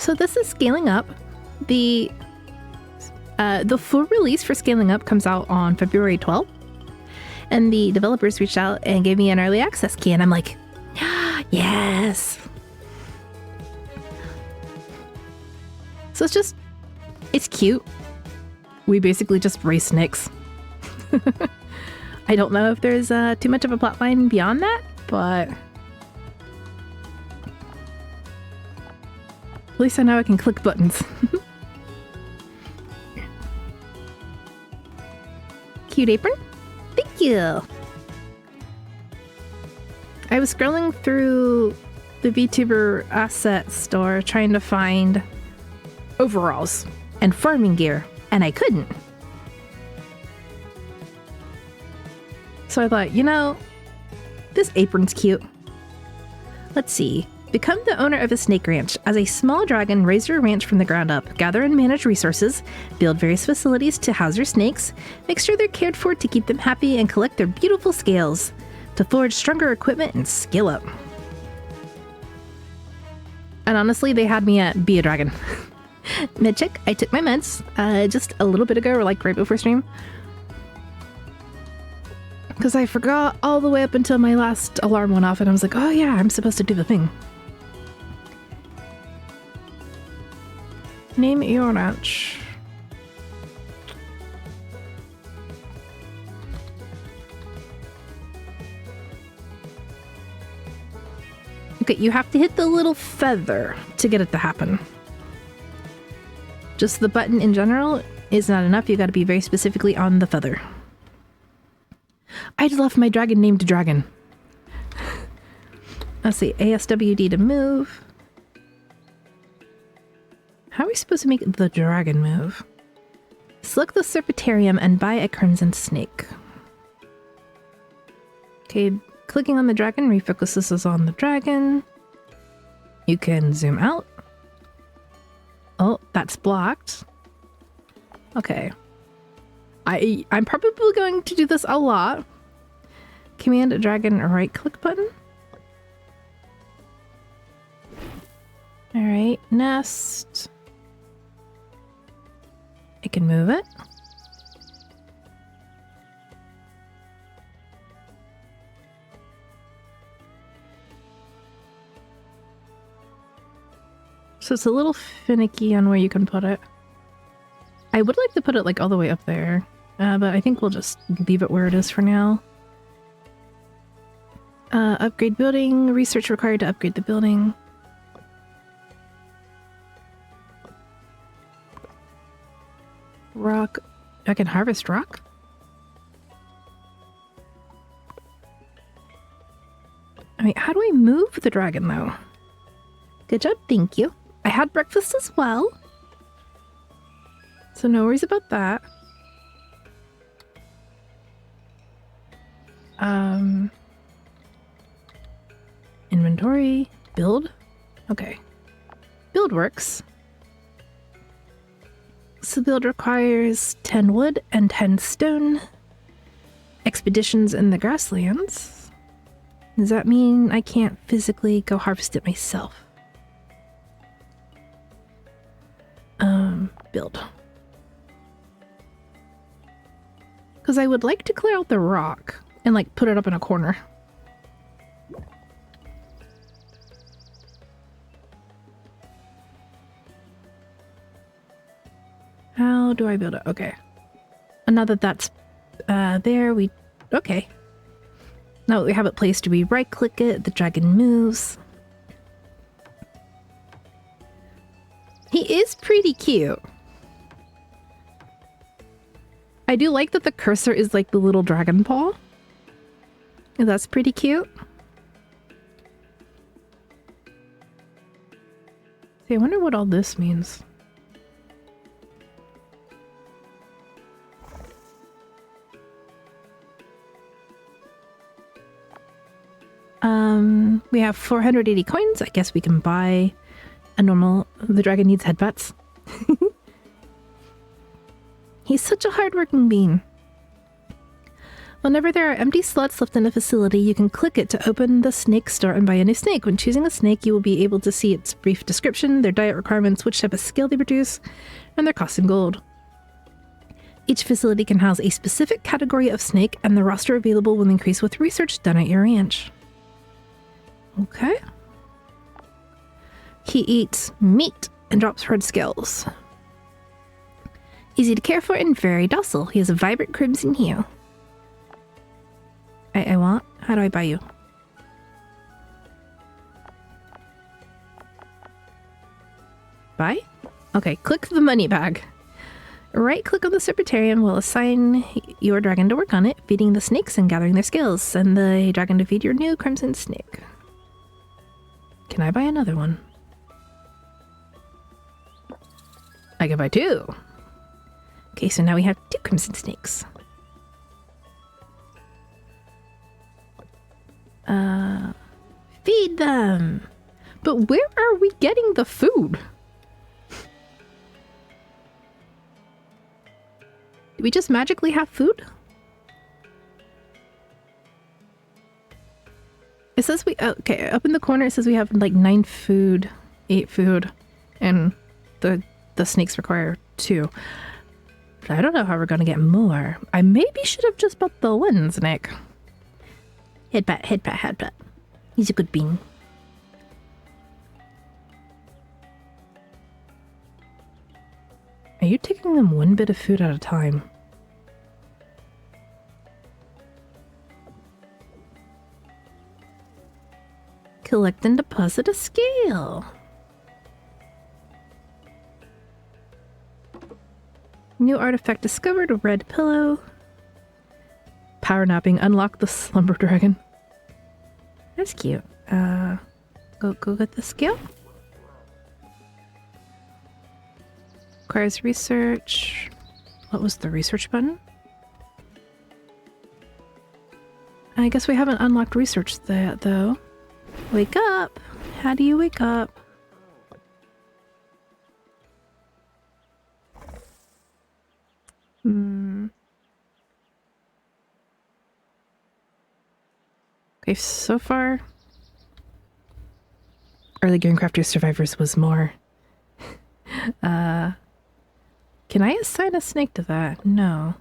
So this is Scaling Up. The full release for Scaling Up comes out on February 12th. And the developers reached out and gave me an early access key. And I'm like, yes. So it's cute. We basically just race snakes. I don't know if there's too much of a plotline beyond that, but at least I know I can click buttons. Cute apron? Thank you! I was scrolling through the VTuber asset store trying to find overalls and farming gear, and I couldn't. So I thought, you know, this apron's cute. Let's see. Become the owner of a snake ranch. As a small dragon, raise your ranch from the ground up. Gather and manage resources. Build various facilities to house your snakes. Make sure they're cared for to keep them happy and collect their beautiful scales to forge stronger equipment and skill up. And honestly, they had me at be a dragon. Med check. I took my meds just a little bit ago, or like right before stream. Because I forgot all the way up until my last alarm went off and I was like, oh yeah, I'm supposed to do the thing. Name your ranch. Okay, you have to hit the little feather to get it to happen. Just the button in general is not enough. You got to be very specifically on the feather. I'd left my dragon named Dragon. Let's see, ASWD to move. How are we supposed to make the dragon move? Select the Serpentarium and buy a crimson snake. Okay, clicking on the dragon refocuses us on the dragon. You can zoom out. Oh, that's blocked. Okay. I'm probably going to do this a lot. Command dragon right click button. Alright, nest. I can move it. So it's a little finicky on where you can put it. I would like to put it like all the way up there, but I think we'll just leave it where it is for now. Upgrade building, research required to upgrade the building. Rock, I can harvest rock? I mean, how do I move the dragon though? Good job, thank you. I had breakfast as well. So no worries about that. Inventory, build. Okay. Build works. So build requires 10 wood and 10 stone. Expeditions in the grasslands. Does that mean I can't physically go harvest it myself? Build. Because I would like to clear out the rock and like put it up in a corner. How do I build it? Okay. And now that that's there, okay. Now that we have it placed, we right click it, the dragon moves. He is pretty cute. I do like that the cursor is like the little dragon paw. That's pretty cute. See, I wonder what all this means. We have 480 coins. I guess we can buy a normal... The dragon needs headbutts. He's such a hardworking bean. Whenever there are empty slots left in a facility, you can click it to open the snake store and buy a new snake. When choosing a snake, you will be able to see its brief description, their diet requirements, which type of skill they produce, and their cost in gold. Each facility can house a specific category of snake, and the roster available will increase with research done at your ranch. Okay. He eats meat and drops hard scales. Easy to care for and very docile. He has a vibrant crimson hue. I want? How do I buy you? Buy? Okay, click the money bag. Right-click on the Serpentarium will assign your dragon to work on it, feeding the snakes and gathering their scales. Send the dragon to feed your new crimson snake. Can I buy another one? I can buy 2. Okay, so now we have 2 crimson snakes. Feed them! But where are we getting the food? Do we just magically have food? It says we... Okay, up in the corner it says we have like 9 food, 8 food, and the snakes require 2. But I don't know how we're gonna get more. I maybe should have just bought the one snake. Headbutt, headbutt, headbutt. He's a good bean. Are you taking them one bit of food at a time? Collect and deposit a scale. New artifact discovered, a red pillow. Power napping, unlock the slumber dragon. That's cute. Go get the scale. Requires research. What was the research button? I guess we haven't unlocked research that though. Wake up! How do you wake up? Okay, so far early game crafter survivors was more. Can I assign a snake to that? No.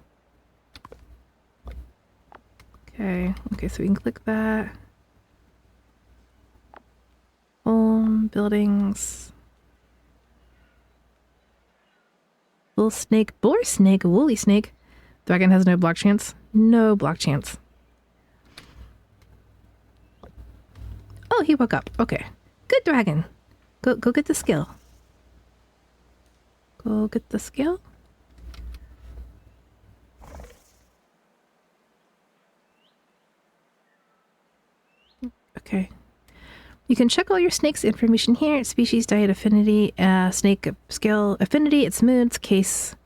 Okay, so we can click that. Home, buildings. Bull snake, boar snake, woolly snake. Dragon has no block chance. No block chance. Oh, he woke up. Okay. Good dragon. Go get the skill. Go get the skill. Okay. You can check all your snakes information here. Species, diet, affinity, snake skill, affinity, its moods, case,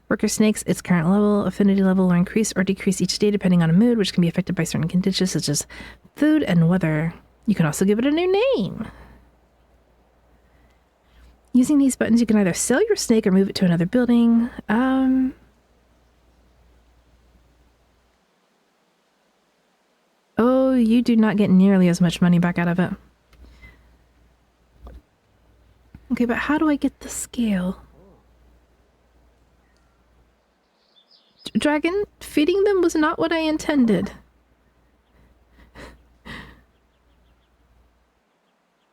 worker snakes, its current level, affinity level will increase or decrease each day depending on a mood, which can be affected by certain conditions such as food and weather. You can also give it a new name. Using these buttons, you can either sell your snake or move it to another building. Oh, you do not get nearly as much money back out of it. Okay, but how do I get the scale? Dragon, feeding them was not what I intended.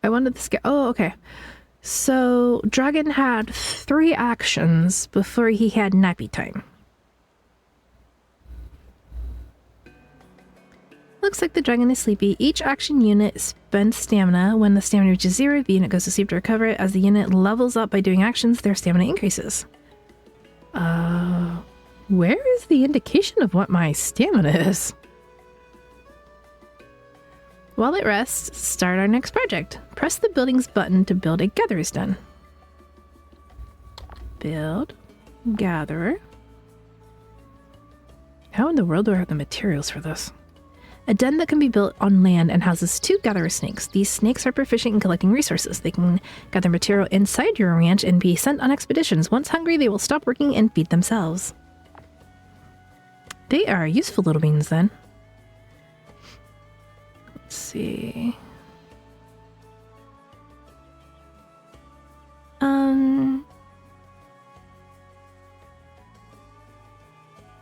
I wanted the scale. Oh, okay. So, Dragon had 3 actions before he had nappy time. Looks like the dragon is sleepy. Each action unit spends stamina. When the stamina reaches 0, the unit goes to sleep to recover it. As the unit levels up by doing actions, their stamina increases. Where is the indication of what my stamina is? While it rests, start our next project. Press the buildings button to build a gatherer's den. Build. Gatherer. How in the world do I have the materials for this? A den that can be built on land and houses 2 gatherer snakes. These snakes are proficient in collecting resources. They can gather material inside your ranch and be sent on expeditions. Once hungry, they will stop working and feed themselves. They are useful little beans then. Let's see.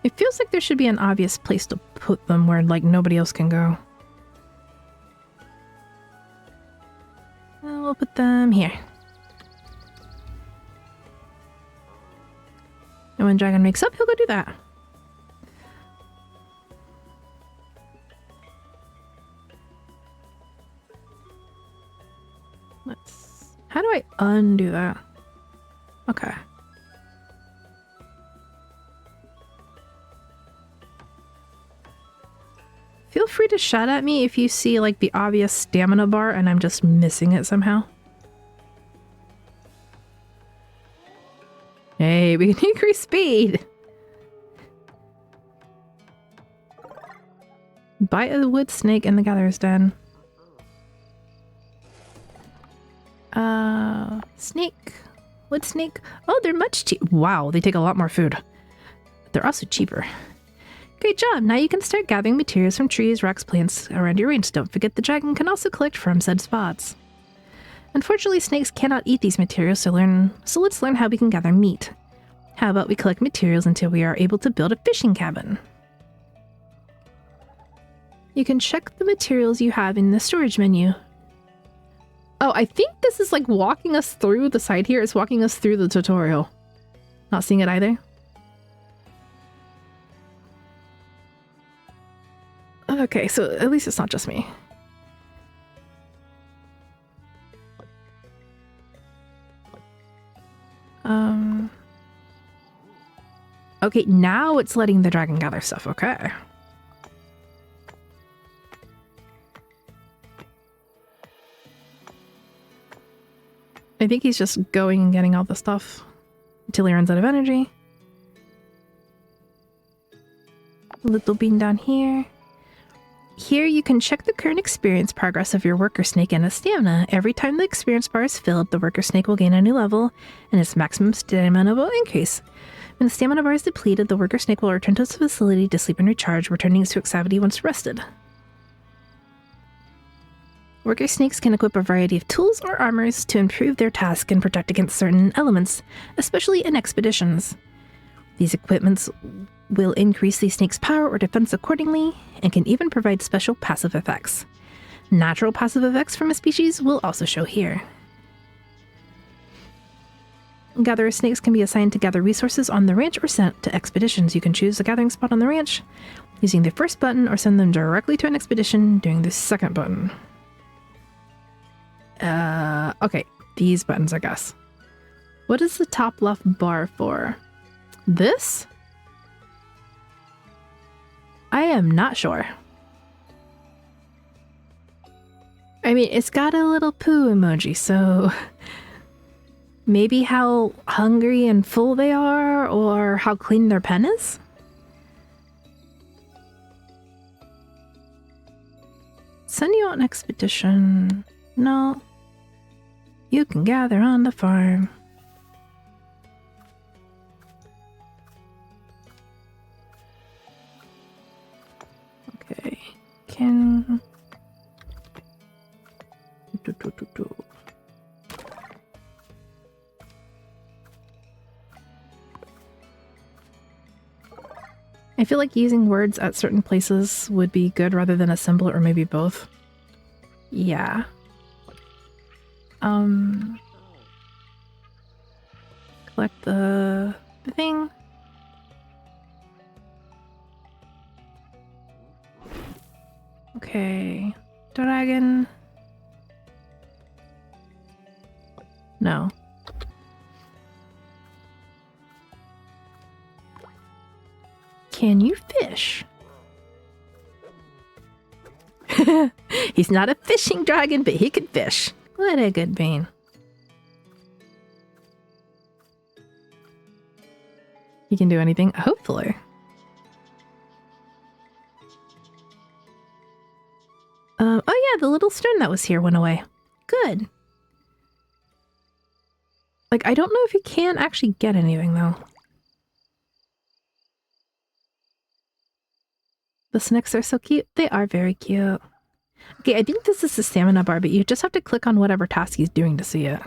It feels like there should be an obvious place to put them where, like, nobody else can go. We'll put them here. And when Dragon wakes up, he'll go do that. How do I undo that? Okay. Feel free to shout at me if you see, like, the obvious stamina bar and I'm just missing it somehow. Hey, we can increase speed! Bite of the wood snake in the gatherer's den. Snake. Wood snake. Oh, they're much cheap. Wow, they take a lot more food. But they're also cheaper. Great job! Now you can start gathering materials from trees, rocks, plants around your range. Don't forget the dragon can also collect from said spots. Unfortunately, snakes cannot eat these materials, so let's learn how we can gather meat. How about we collect materials until we are able to build a fishing cabin? You can check the materials you have in the storage menu. Oh, I think this is like walking us through the side here. It's walking us through the tutorial. Not seeing it either. Okay, so at least it's not just me. Okay, now it's letting the dragon gather stuff. Okay. I think he's just going and getting all the stuff until he runs out of energy. Little bean down here. Here you can check the current experience progress of your worker snake and its stamina. Every time the experience bar is filled, the worker snake will gain a new level and its maximum stamina will increase. When the stamina bar is depleted, the worker snake will return to its facility to sleep and recharge, returning to its activity once rested. Worker snakes can equip a variety of tools or armors to improve their task and protect against certain elements, especially in expeditions. These equipments will increase the snake's power or defense accordingly, and can even provide special passive effects. Natural passive effects from a species will also show here. Gatherer snakes can be assigned to gather resources on the ranch or sent to expeditions. You can choose a gathering spot on the ranch using the first button or send them directly to an expedition doing the second button. Okay, these buttons, I guess. What is the top left bar for? This? I am not sure. I mean, it's got a little poo emoji, so maybe how hungry and full they are, or how clean their pen is? Send you on an expedition. No. You can gather on the farm. Okay. Can... I feel like using words at certain places would be good rather than a symbol, or maybe both. Yeah. Collect the thing. Okay. Dragon. No. Can you fish? He's not a fishing dragon, but he can fish. What a good bean. He can do anything? Hopefully. Oh yeah, the little stone that was here went away. Good. Like, I don't know if you can actually get anything, though. The snakes are so cute. They are very cute. Okay, I think this is the stamina bar, but you just have to click on whatever task he's doing to see it.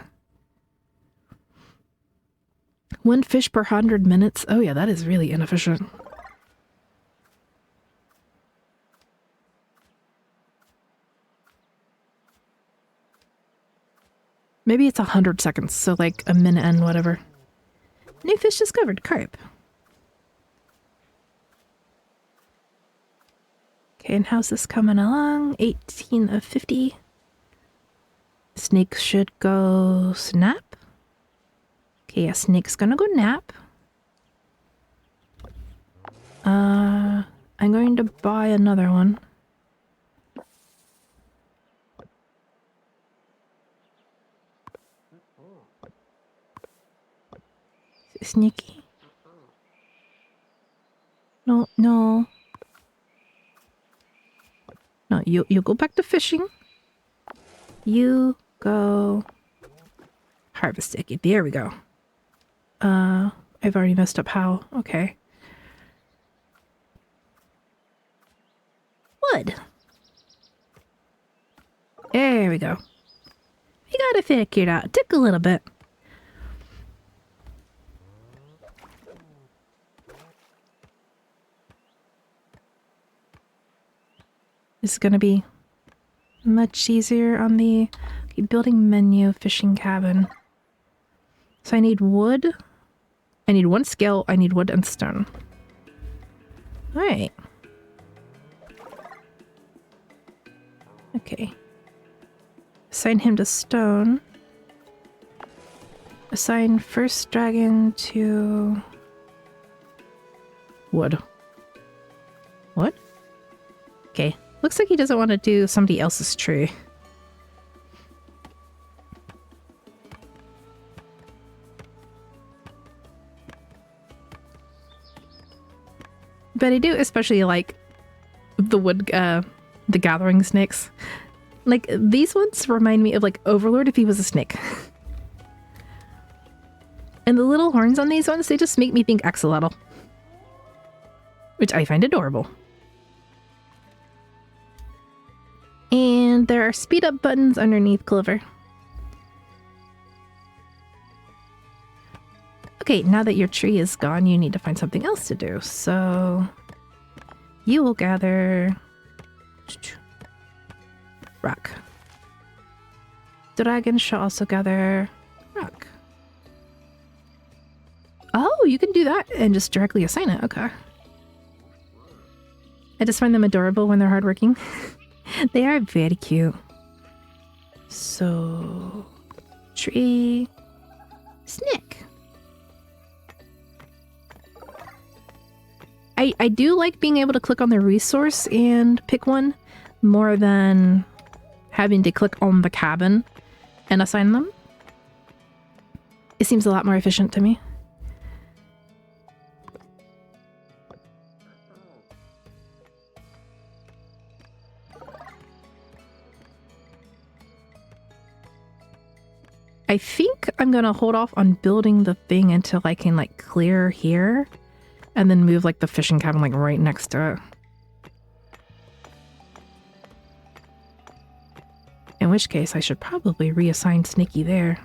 1 fish per 100 minutes. Oh yeah, that is really inefficient. Maybe it's 100 seconds, so like a minute and whatever. New fish discovered, carp. Okay, and how's this coming along? 18 of 50. Snake should go snap. Okay, yeah, snake's gonna go nap. I'm going to buy another one. Sneaky. No, no. No, you go back to fishing. You go harvest sticky. There we go. I've already messed up how. Okay. Wood. There we go. We got it figured out. It took a little bit. This is going to be much easier on the building menu, fishing cabin. So I need wood. I need 1 scale. I need wood and stone. All right. Okay. Assign him to stone. Assign first dragon to wood. What? Okay. Looks like he doesn't want to do somebody else's tree. But I do especially like the wood, the gathering snakes. Like, these ones remind me of, like, Overlord if he was a snake. And the little horns on these ones, they just make me think axolotl. Which I find adorable. And there are speed up buttons underneath Clover. Okay, now that your tree is gone, you need to find something else to do. So you will gather rock. Dragon shall also gather rock. Oh, you can do that and just directly assign it. Okay. I just find them adorable when they're hardworking. They are very cute. So, tree, snake. I do like being able to click on the resource and pick one more than having to click on the cabin and assign them. It seems a lot more efficient to me. I think I'm gonna hold off on building the thing until I can like clear here and then move like the fishing cabin like right next to it. In which case I should probably reassign Sneaky there.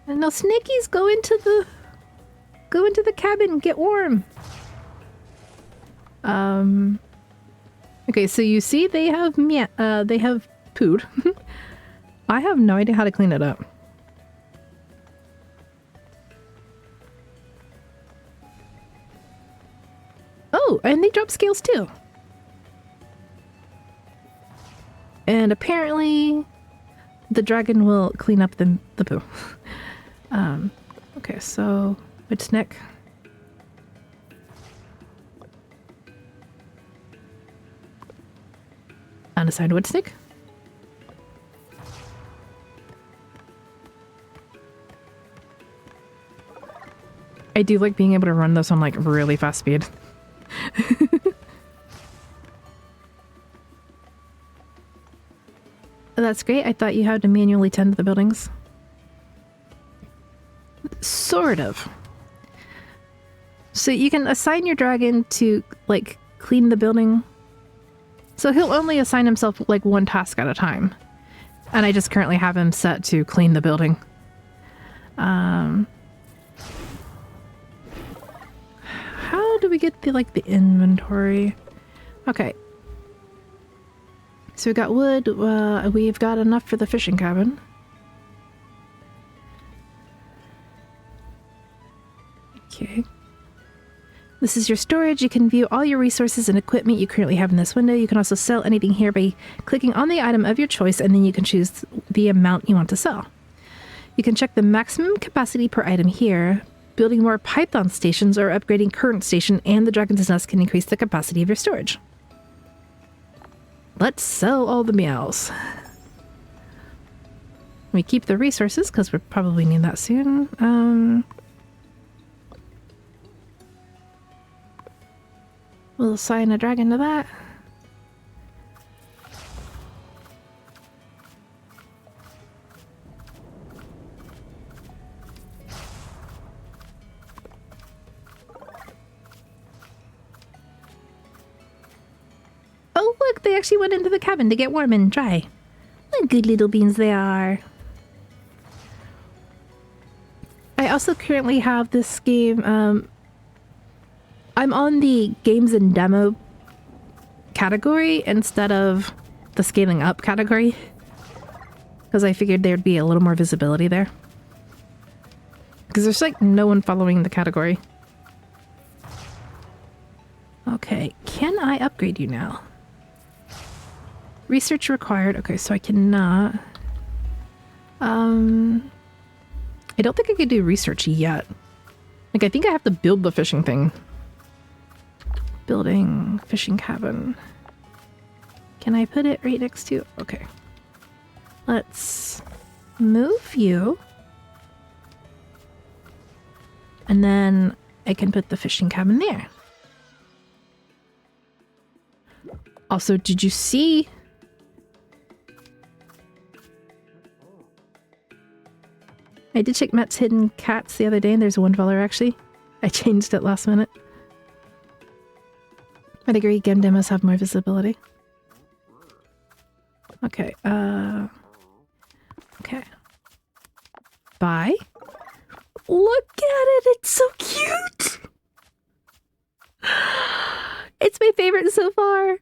And now Sneaky's go into the cabin and get warm. Okay, so you see they have pooed. I have no idea how to clean it up. Oh, and they drop scales too. And apparently the dragon will clean up the poo. Okay, so which neck? Unassigned wood stick. I do like being able to run this on like really fast speed. That's great. I thought you had to manually tend to the buildings. Sort of. So you can assign your dragon to, like, clean the building. So he'll only assign himself, like, one task at a time. And I just currently have him set to clean the building. How do we get the, like, the inventory? Okay. So we've got wood. We've got enough for the fishing cabin. Okay. This is your storage. You can view all your resources and equipment you currently have in this window. You can also sell anything here by clicking on the item of your choice, and then you can choose the amount you want to sell. You can check the maximum capacity per item here. Building more Python stations or upgrading current station and the Dragon's Nest can increase the capacity of your storage. Let's sell all the meows. We keep the resources because we'll probably need that soon. We'll assign a dragon to that. Oh, look, they actually went into the cabin to get warm and dry. What good little beans they are. I also currently have this game, I'm on the games and demo category instead of the scaling up category, because I figured there'd be a little more visibility there. Because there's like no one following the category. Okay, can I upgrade you now? Research required. Okay, so I cannot. I don't think I could do research yet. Like, I think I have to build the fishing thing. Building fishing cabin. Can I put it right next to? Okay. Let's move you. And then I can put the fishing cabin there. Also, did you see? I did check Matt's hidden cats the other day, and there's one follower actually. I changed it last minute. I'd agree, game demos have more visibility. Okay, okay. Bye. Look at it, it's so cute! It's my favorite so far.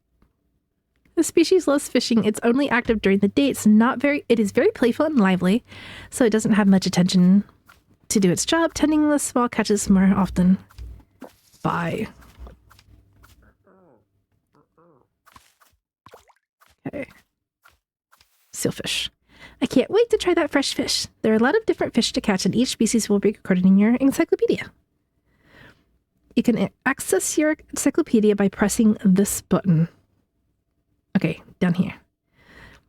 The species loves fishing. It's only active during the day. It is very playful and lively, so it doesn't have much attention to do its job, tending the small catches more often. Bye. Okay. Sealfish. I can't wait to try that fresh fish. There are a lot of different fish to catch, and each species will be recorded in your encyclopedia. You can access your encyclopedia by pressing this button. Okay, down here.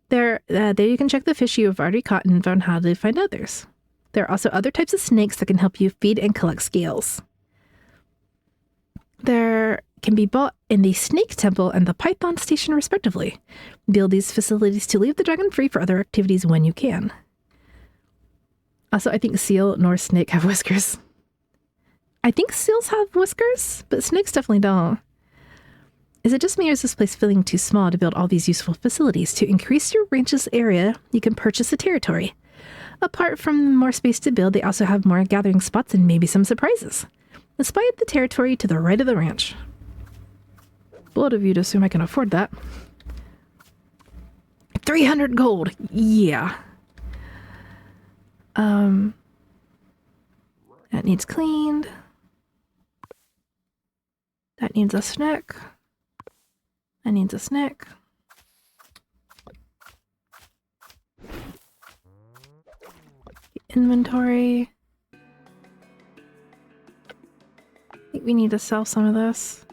There you can check the fish you have already caught and info on how to find others. There are also other types of snakes that can help you feed and collect scales. There can be bought in the Snake Temple and the Python Station respectively. Build these facilities to leave the dragon free for other activities when you can. Also, I think seal nor snake have whiskers. I think seals have whiskers, but snakes definitely don't. Is it just me, or is this place feeling too small to build all these useful facilities? To increase your ranch's area, you can purchase a territory. Apart from more space to build, they also have more gathering spots and maybe some surprises. Let's buy the territory to the right of the ranch. Bold of you to assume I can afford that. 300 gold! Yeah. That needs cleaned. That needs a snack. That needs a snack. Inventory. I think we need to sell some of this.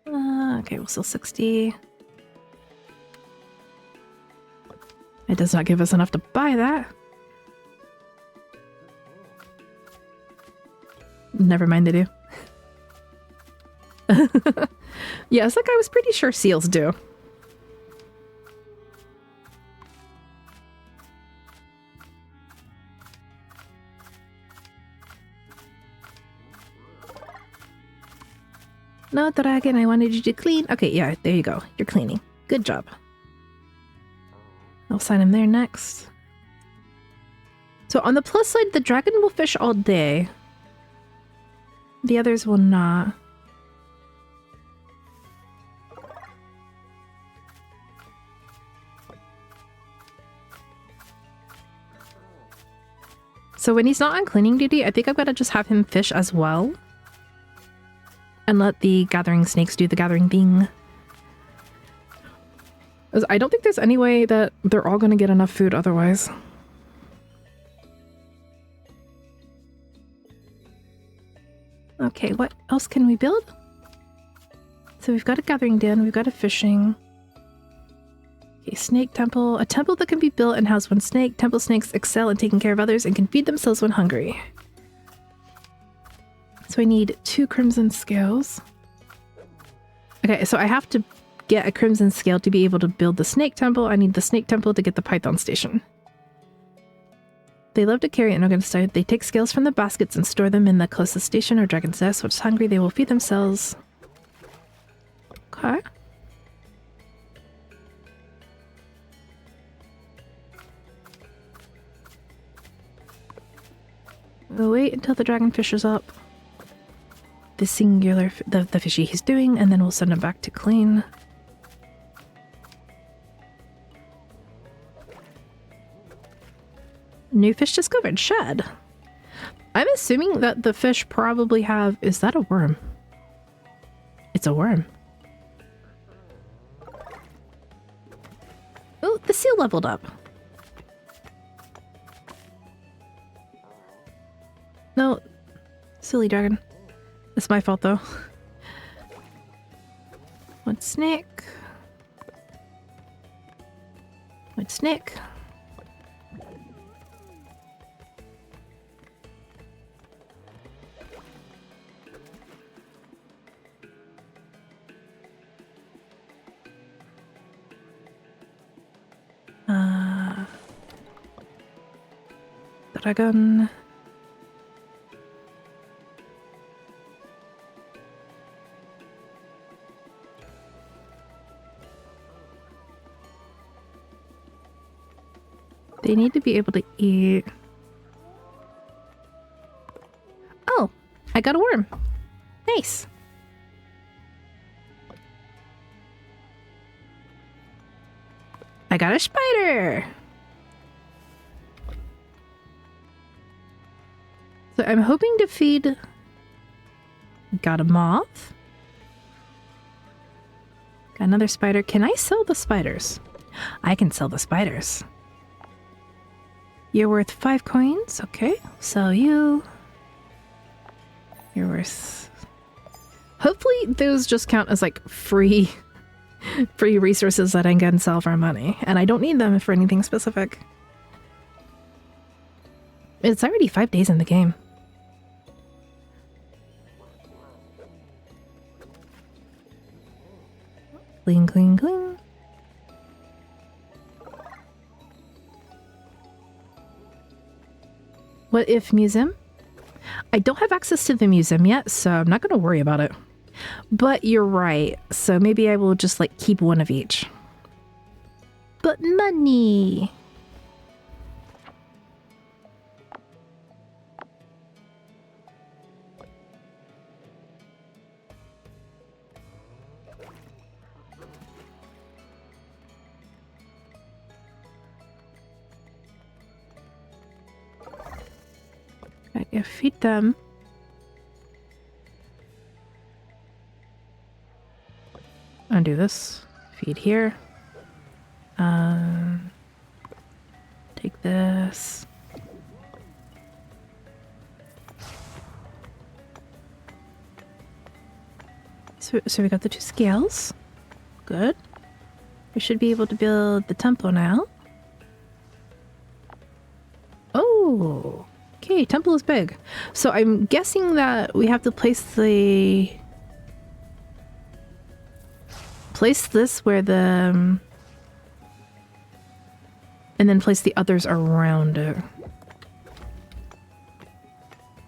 Okay, we'll sell 60. It does not give us enough to buy that. Never mind, they do. Yeah, it's like I was pretty sure seals do. No, dragon, I wanted you to clean. Okay, yeah, there you go. You're cleaning. Good job. I'll sign him there next. So on the plus side, the dragon will fish all day. The others will not. So when he's not on cleaning duty, I think I've got to just have him fish as well. And let the gathering snakes do the gathering thing. I don't think there's any way that they're all going to get enough food otherwise. Okay, what else can we build? So we've got a gathering den, we've got a fishing. Okay, snake temple. A temple that can be built and house one snake. Temple snakes excel in taking care of others and can feed themselves when hungry. So I need 2 crimson scales. Okay, so I have to get a crimson scale to be able to build the snake temple. I need the snake temple to get the python station. They love to carry an side. They take scales from the baskets and store them in the closest station or dragon's nest. Which is hungry, they will feed themselves. Okay. We'll wait until the dragon fishes up the singular, the fishy he's doing, and then we'll send him back to clean. New fish discovered. Shed. I'm assuming that the fish probably have... Is that a worm? It's a worm. Oh, the seal leveled up. No. Silly dragon. It's my fault, though. One snake. One snake. Dragon. They need to be able to eat. Oh, I got a worm. Nice. I got a spider. So I'm hoping to feed... Got a moth. Got another spider. Can I sell the spiders? I can sell the spiders. You're worth 5 coins. Okay, sell you. You're worth... Hopefully those just count as like free resources that I can sell for money. And I don't need them for anything specific. It's already 5 days in the game. Clean, clean, clean. What if museum? I don't have access to the museum yet, so I'm not going to worry about it. But you're right, so maybe I will just like keep one of each. But money! I can feed them. Undo this. Feed here. Take this. So we got the 2 scales. Good. We should be able to build the temple now. Oh! Okay, temple is big. So I'm guessing that we have to place this where the... and then place the others around it.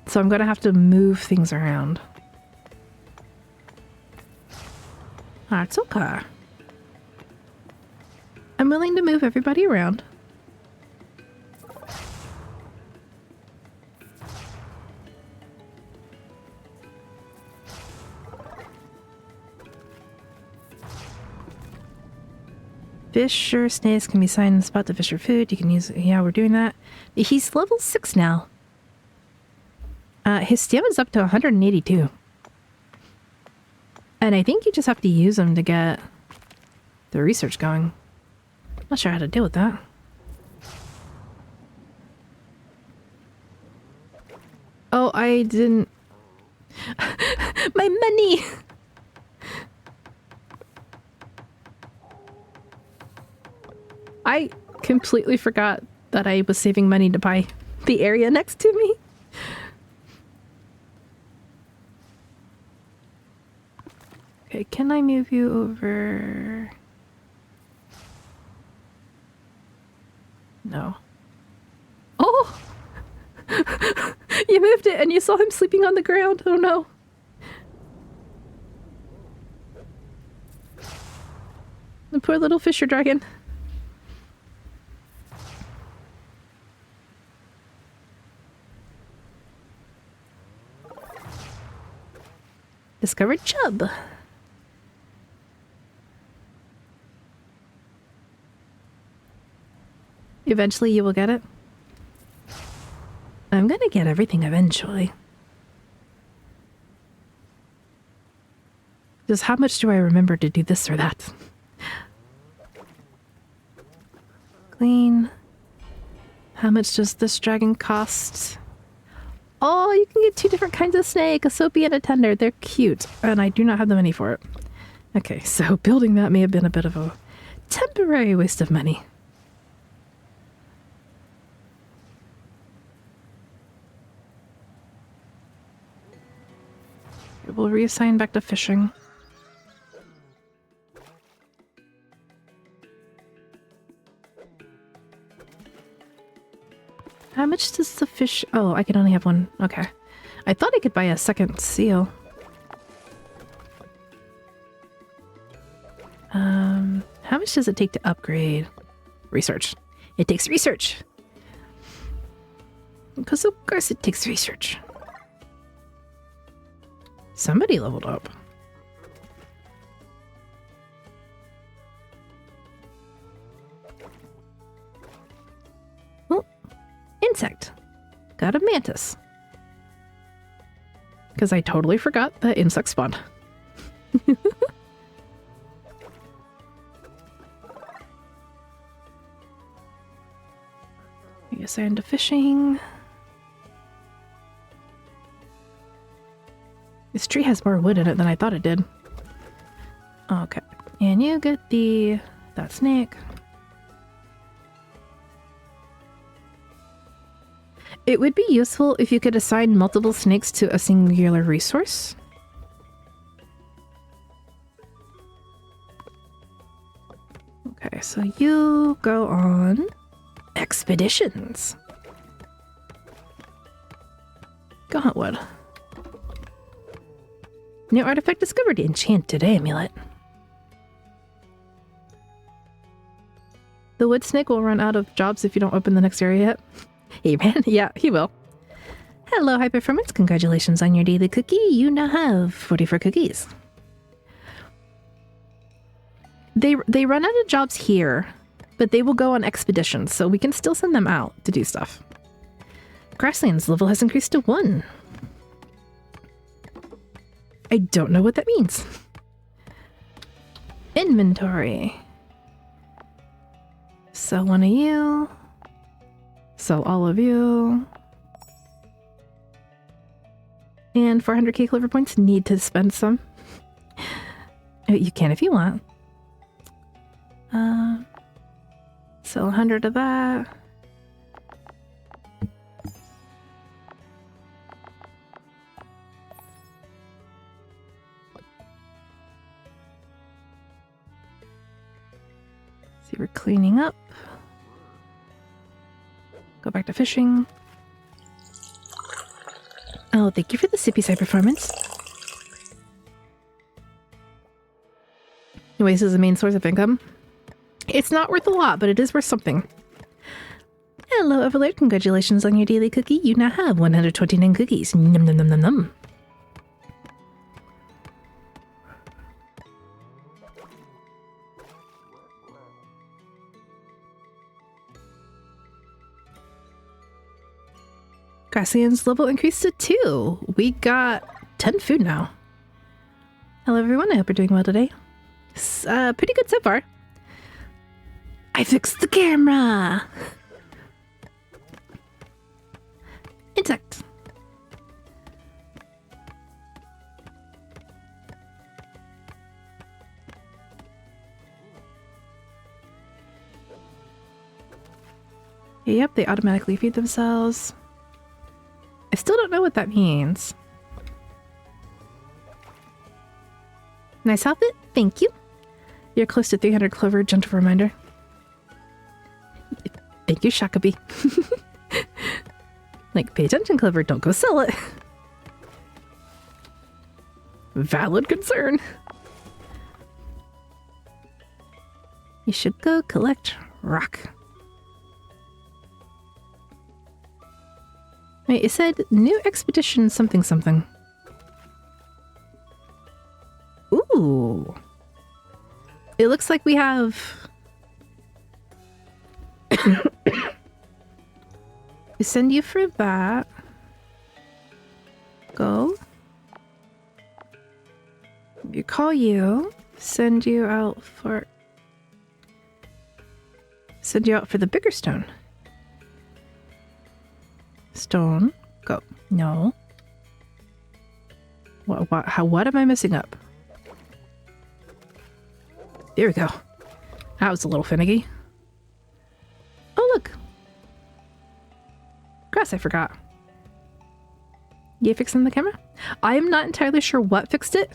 So I'm gonna have to move things around. That's okay. I'm willing to move everybody around. Fish or snakes can be signed in the spot to fish or food. You can use... Yeah, we're doing that. He's level 6 now. His stamina's up to 182. And I think you just have to use them to get the research going. Not sure how to deal with that. Oh, I didn't... My money! I completely forgot that I was saving money to buy the area next to me. Okay, can I move you over? No. Oh! You moved it and you saw him sleeping on the ground. Oh no. The poor little fisher dragon. Discovered chub. Eventually you will get it. I'm gonna get everything eventually. Just how much do I remember to do this or that? Clean. How much does this dragon cost? Oh, you can get 2 different kinds of snake, a soapy and a tender. They're cute, and I do not have the money for it. Okay, so building that may have been a bit of a temporary waste of money. We'll reassign back to fishing. How much does the fish... Oh, I can only have one. Okay. I thought I could buy a second seal. How much does it take to upgrade? Research. It takes research. Because of course it takes research. Somebody leveled up. Oh, insect. Got a mantis. Because I totally forgot that insects spawned. Reassign to fishing. This tree has more wood in it than I thought it did. Okay. And you get that snake. It would be useful if you could assign multiple snakes to a singular resource. Okay, so you go on expeditions. Go hunt wood. New artifact discovered. Enchanted amulet. The wood snake will run out of jobs if you don't open the next area yet. Hey man, yeah, he will. Hello, high performance. Congratulations on your daily cookie. You now have 44 cookies. They run out of jobs here, but they will go on expeditions, so we can still send them out to do stuff. Grasslands level has increased to 1. I don't know what that means. Inventory. Sell one of you. Sell all of you. And 400k clover points. Need to spend some. You can if you want. Sell 100 of that. See, we're cleaning up. Go back to fishing. Oh, thank you for the sippy side performance. Anyways, is the main source of income. It's not worth a lot, but it is worth something. Hello, Everlord. Congratulations on your daily cookie. You now have 129 cookies. Num num num num num. Grassland's level increased to 2. We got 10 food now. Hello everyone, I hope you're doing well today. Pretty good so far. I fixed the camera! Insect. Yep, they automatically feed themselves. I still don't know what that means. Nice outfit, thank you. You're close to 300 clover, gentle reminder. Thank you, Shakabi. Like, pay attention, clover, don't go sell it. Valid concern. You should go collect rock. Wait, it said new expedition something something. Ooh. It looks like we have... We send you for that. Go. We call you. Send you out for... Send you out for the bigger stone. Stone. Go. No. What am I messing up? There we go. That was a little finicky. Oh, look. Grass, I forgot. You fixing the camera? I am not entirely sure what fixed it,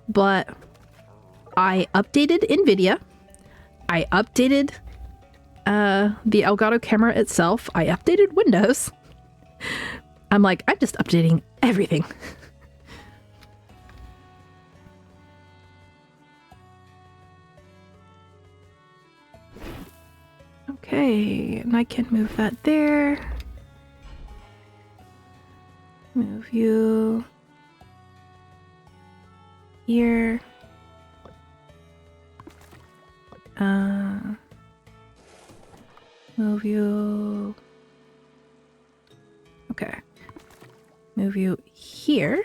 but I updated NVIDIA. I updated the Elgato camera itself. I updated Windows. I'm like, I'm just updating everything. Okay, and I can move that there. Move you here. Move you. Okay. Move you here.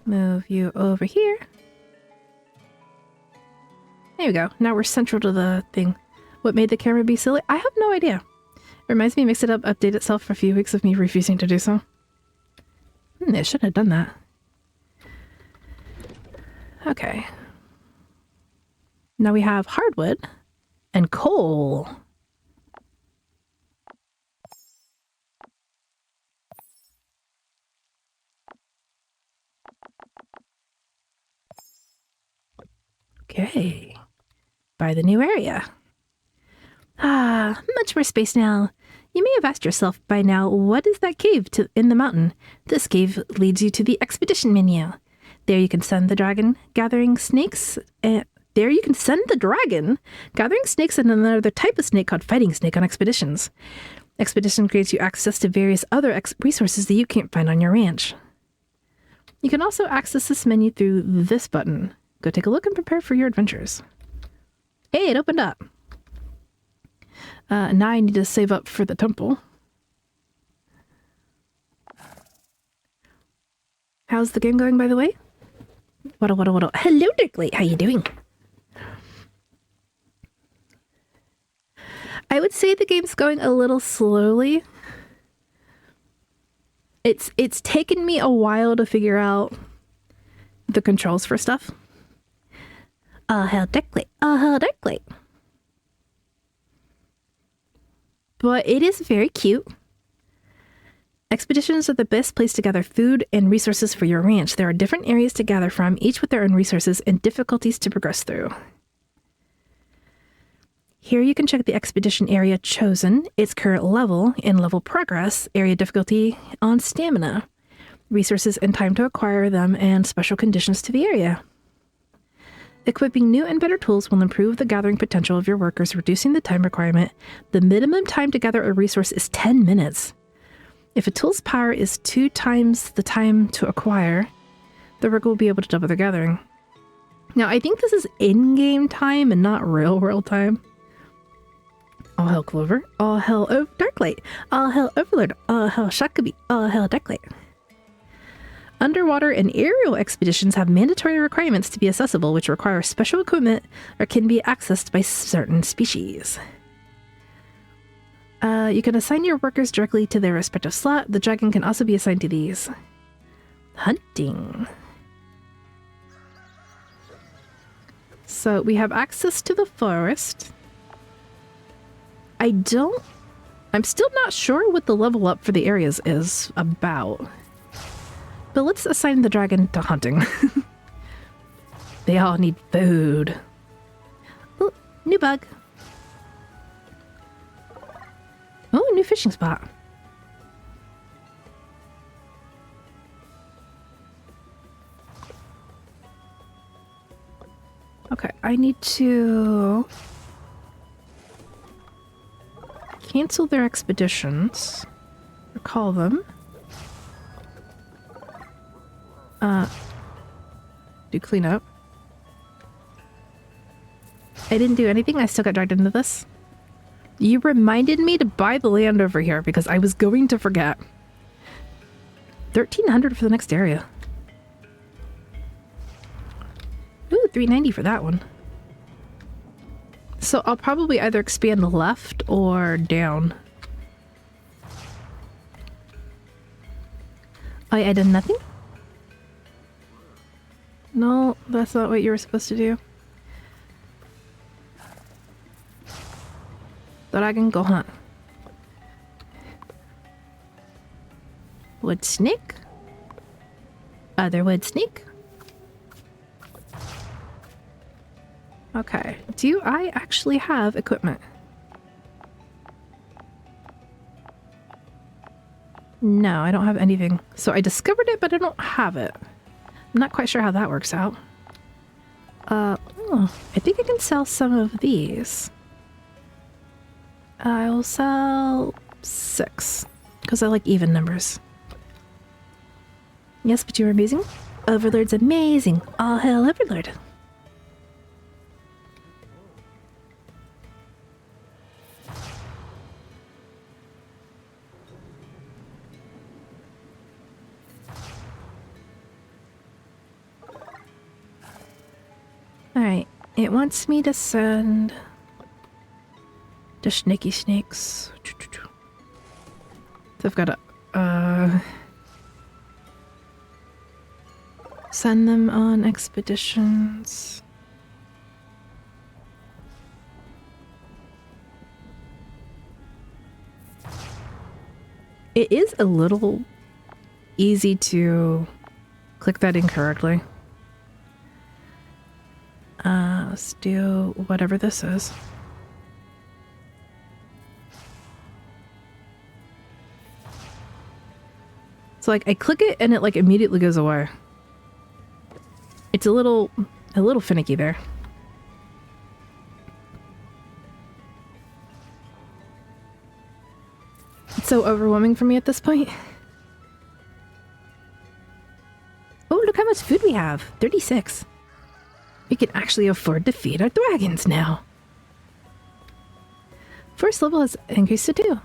Move you over here. There we go. Now we're central to the thing. What made the camera be silly? I have no idea. It reminds me, mix it up, update itself for a few weeks of me refusing to do so. It shouldn't have done that. Okay. Now we have hardwood and coal. Okay. By the new area. Ah, much more space now. You may have asked yourself by now, what is that cave in the mountain? This cave leads you to the expedition menu. There you can send the dragon gathering snakes. Gathering snakes and another type of snake called fighting snake on expeditions. Expedition grants you access to various other resources that you can't find on your ranch. You can also access this menu through this button. Go take a look and prepare for your adventures. Hey, it opened up. Now I need to save up for the temple. How's the game going, by the way? What? Hello, Dirkly. How you doing? I would say the game's going a little slowly. It's taken me a while to figure out the controls for stuff. Oh, how Dirkly. But it is very cute. Expeditions are the best place to gather food and resources for your ranch. There are different areas to gather from, each with their own resources and difficulties to progress through. Here you can check the expedition area chosen, its current level and level progress, area difficulty on stamina, resources and time to acquire them, and special conditions to the area. Equipping new and better tools will improve the gathering potential of your workers, reducing the time requirement. The minimum time to gather a resource is 10 minutes. If a tool's power is 2 times the time to acquire, the worker will be able to double their gathering. Now, I think this is in-game time and not real-world time. All hell Clover. All hell Darklight. All hell Overlord. All hell Shakabi. All hell Darklight. Underwater and aerial expeditions have mandatory requirements to be accessible, which require special equipment or can be accessed by certain species. You can assign your workers directly to their respective slot. The dragon can also be assigned to these. Hunting. So we have access to the forest. I'm still not sure what the level up for the areas is about. But let's assign the dragon to hunting. They all need food. Oh, new bug. Oh, new fishing spot. Okay, I need to cancel their expeditions. Recall them. Do cleanup. I didn't do anything. I still got dragged into this. You reminded me to buy the land over here because I was going to forget. 1,300 for the next area. Ooh, 390 for that one. So I'll probably either expand left or down. I did nothing? No, that's not what you were supposed to do. Dragon, go hunt. Wood snake? Other wood snake? Okay, do I actually have equipment? No, I don't have anything. So I discovered it, but I don't have it. I'm not quite sure how that works out. I think I can sell some of these. I'll sell 6, because I like even numbers. Yes, but you're amazing. Overlord's amazing. All hail Overlord. Alright, it wants me to send the snaky snakes. So I've got to send them on expeditions. It is a little easy to click that incorrectly. Let's do whatever this is. So like I click it and it like immediately goes away. It's a little finicky there. It's so overwhelming for me at this point. Oh, look how much food we have. 36. We can actually afford to feed our dragons now. First level has increased to 2.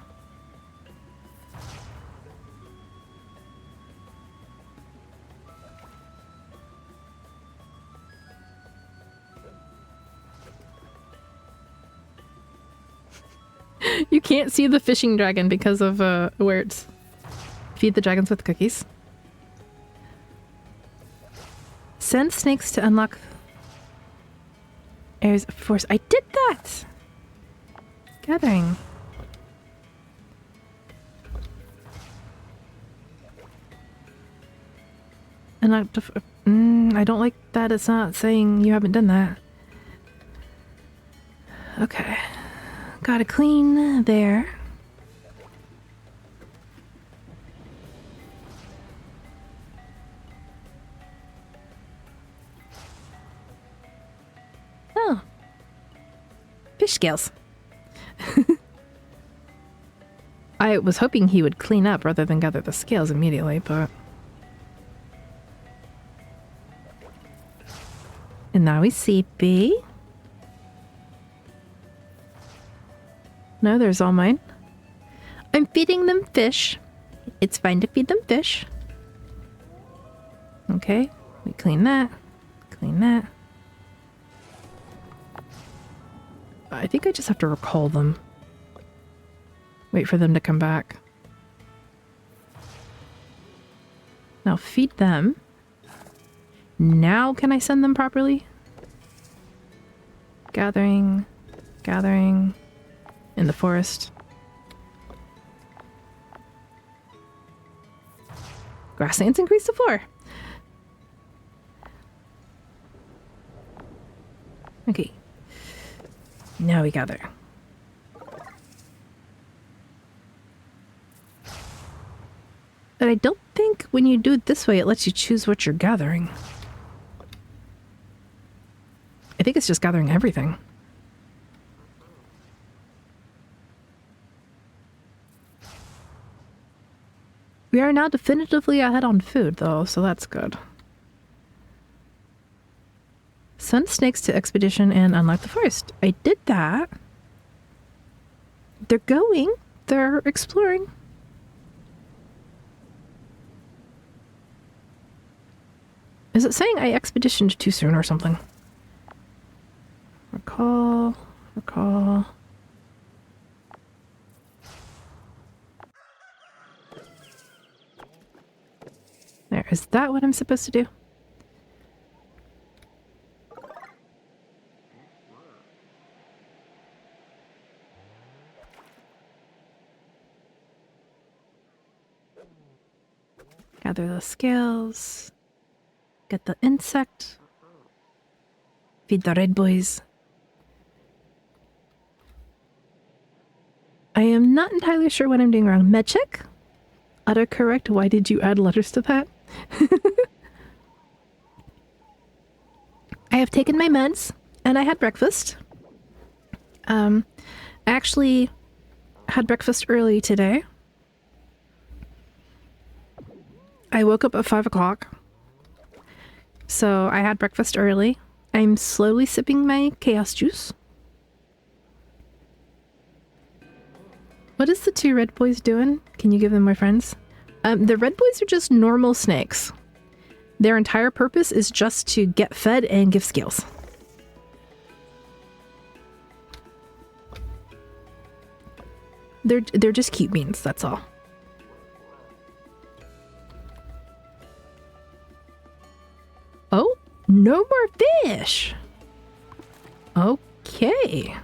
You can't see the fishing dragon because of where it's feed the dragons with cookies. Send snakes to unlock areas of force. I did that! Gathering. And I don't like that it's not saying you haven't done that. Okay. Gotta clean there. fish scales. I was hoping he would clean up rather than gather the scales immediately, but... And now he's sleepy. No, there's all mine. I'm feeding them fish. It's fine to feed them fish. Okay, we clean that. Clean that. I think I just have to recall them. Wait for them to come back. Now feed them. Now can I send them properly? Gathering. Gathering. In the forest. Grasslands increase to 4. Okay. Now we gather. But I don't think when you do it this way, it lets you choose what you're gathering. I think it's just gathering everything. We are now definitively ahead on food, though, so that's good. Send snakes to expedition and unlock the forest. I did that. They're going. They're exploring. Is it saying I expeditioned too soon or something? Recall. Recall. There. Is that what I'm supposed to do? Gather the scales. Get the insect. Feed the red boys. I am not entirely sure what I'm doing wrong. Med check? Autocorrect, why did you add letters to that? I have taken my meds, and I had breakfast. I actually had breakfast early today. I woke up at 5 o'clock. So I had breakfast early. I'm slowly sipping my chaos juice. What is the 2 red boys doing? Can you give them my friends? The red boys are just normal snakes. Their entire purpose is just to get fed and give scales. They're just cute beans, that's all. Oh, no more fish. Okay.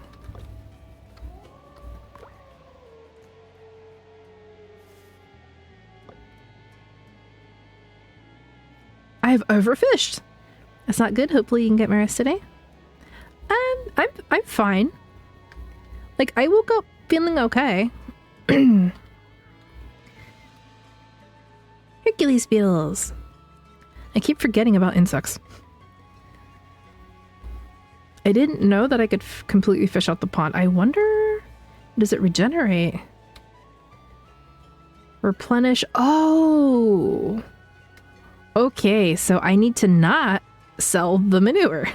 I've overfished. That's not good. Hopefully you can get my rest today. I'm fine. Like, I woke up feeling okay. Hercules beetles. I keep forgetting about insects. I didn't know that I could completely fish out the pond. I wonder, does it regenerate? Replenish. Oh! Okay, so I need to not sell the manure.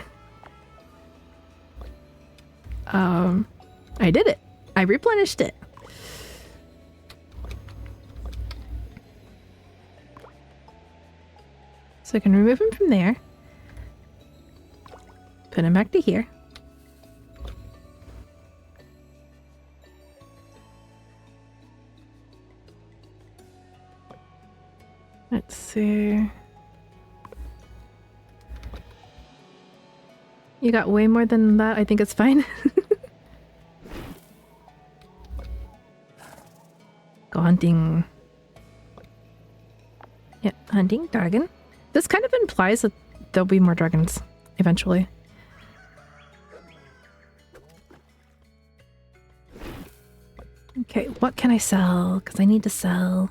I did it. I replenished it. So I can remove him from there. Put him back to here. Let's see. You got way more than that. I think it's fine. Go hunting. Yeah, hunting dragon. This kind of implies that there'll be more dragons eventually. Okay, what can I sell? Because I need to sell.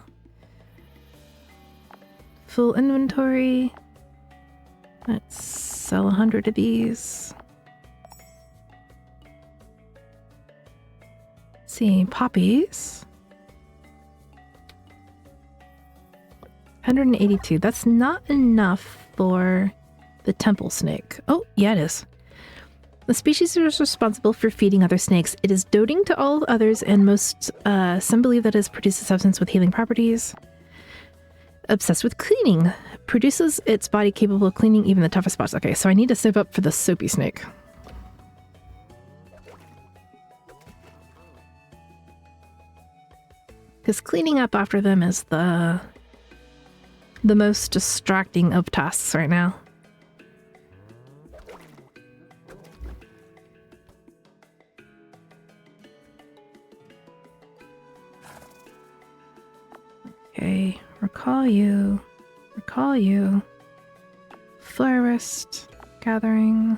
Full inventory. Let's sell 100 of these. see, poppies. 182. That's not enough for the temple snake. Oh, yeah, it is. The species is responsible for feeding other snakes. It is doting to all others, and some believe that it produces a substance with healing properties. Obsessed with cleaning. Produces its body capable of cleaning even the toughest spots. Okay, so I need to save up for the soapy snake. Because cleaning up after them is the most distracting of tasks right now. Okay, recall you. Recall you. Florist. Gathering.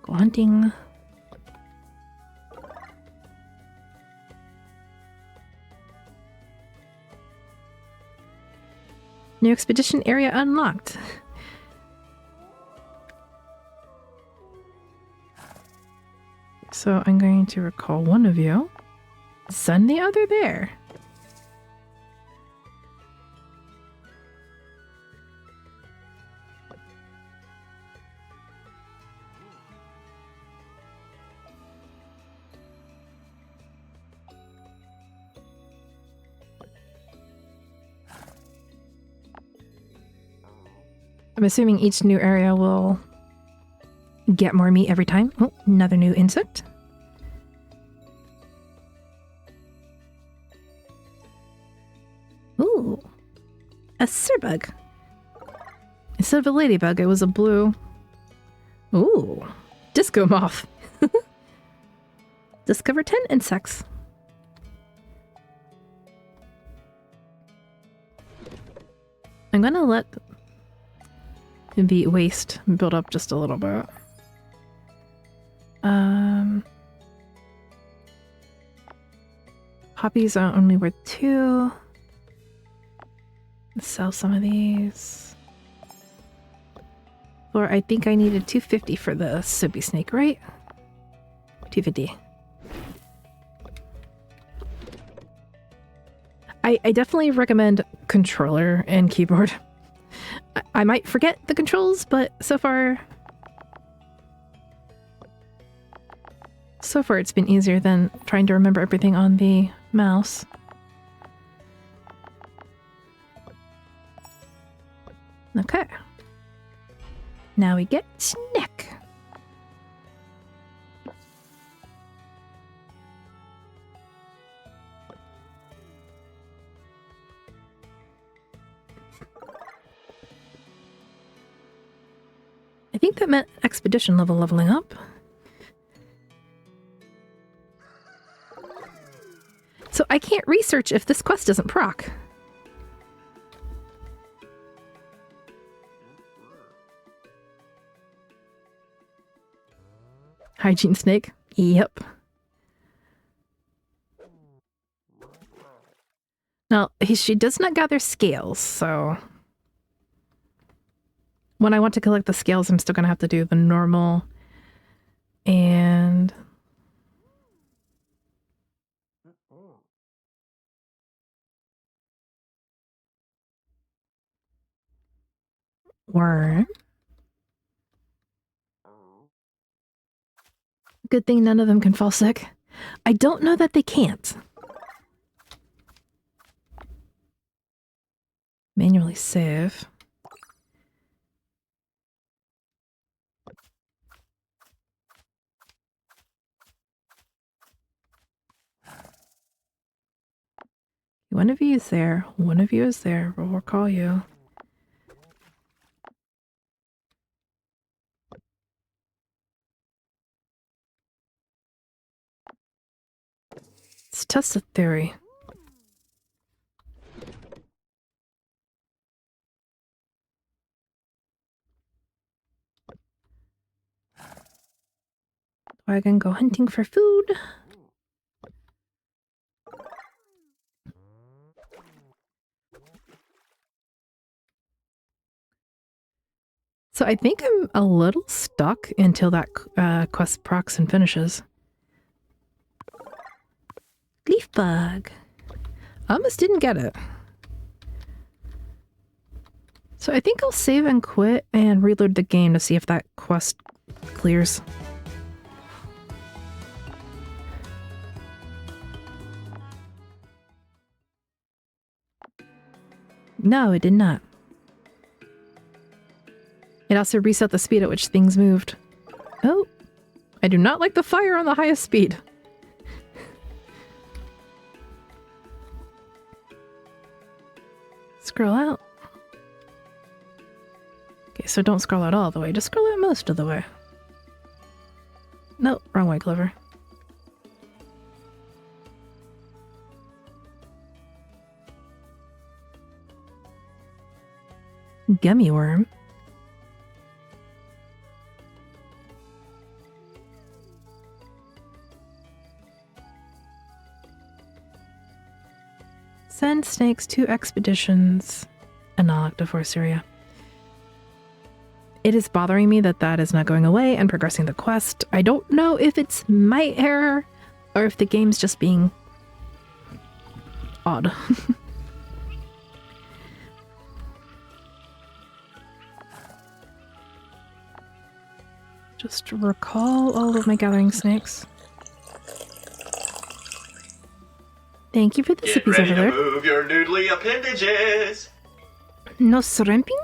Go hunting. New expedition area unlocked. So I'm going to recall one of you. Send the other there. I'm assuming each new area will get more meat every time. Oh, another new insect. Ooh, a surbug. Instead of a ladybug, it was a blue. Ooh, disco moth. Discover 10 insects. I'm gonna let the waste build up just a little bit. Poppies are only worth 2. Let's sell some of these. Or I think I needed 250 for the soapy snake, right? 250. I definitely recommend controller and keyboard. I might forget the controls, but so far it's been easier than trying to remember everything on the mouse. Okay. Now we get snack. I think that meant expedition level leveling up. So I can't research if this quest doesn't proc. Hygiene snake? Yep. Now, she does not gather scales, so when I want to collect the scales, I'm still going to have to do the normal and worm. Good thing none of them can fall sick. I don't know that they can't. Manually save. One of you is there. One of you is there. We'll recall you. Let's test the theory. I can go hunting for food. So I think I'm a little stuck until that quest procs and finishes. Leaf bug. Almost didn't get it. So I think I'll save and quit and reload the game to see if that quest clears. No, it did not. It also reset the speed at which things moved. Oh, I do not like the fire on the highest speed. Scroll out. Okay, so don't scroll out all the way, just scroll out most of the way. Nope, wrong way, Clover. Gummy worm. Send snakes to expeditions. Unlock the forest area. It is bothering me that that is not going away and progressing the quest. I don't know if it's my error or if the game's just being odd. Just recall all of my gathering snakes. Thank you for the sippies over there. Move your noodly appendages. No shrimping?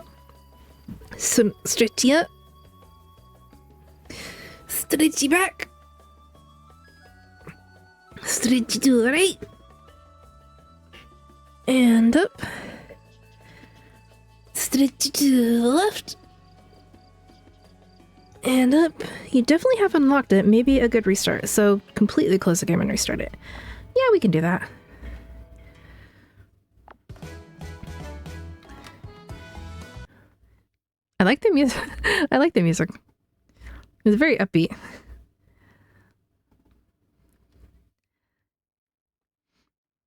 Stretchy up. Stretchy back. Stretchy to the right. And up. Stretchy to the left. And up. You definitely have unlocked it. Maybe a good restart. So completely close the game and restart it. Yeah, we can do that. I like the music. I like the music. It's very upbeat.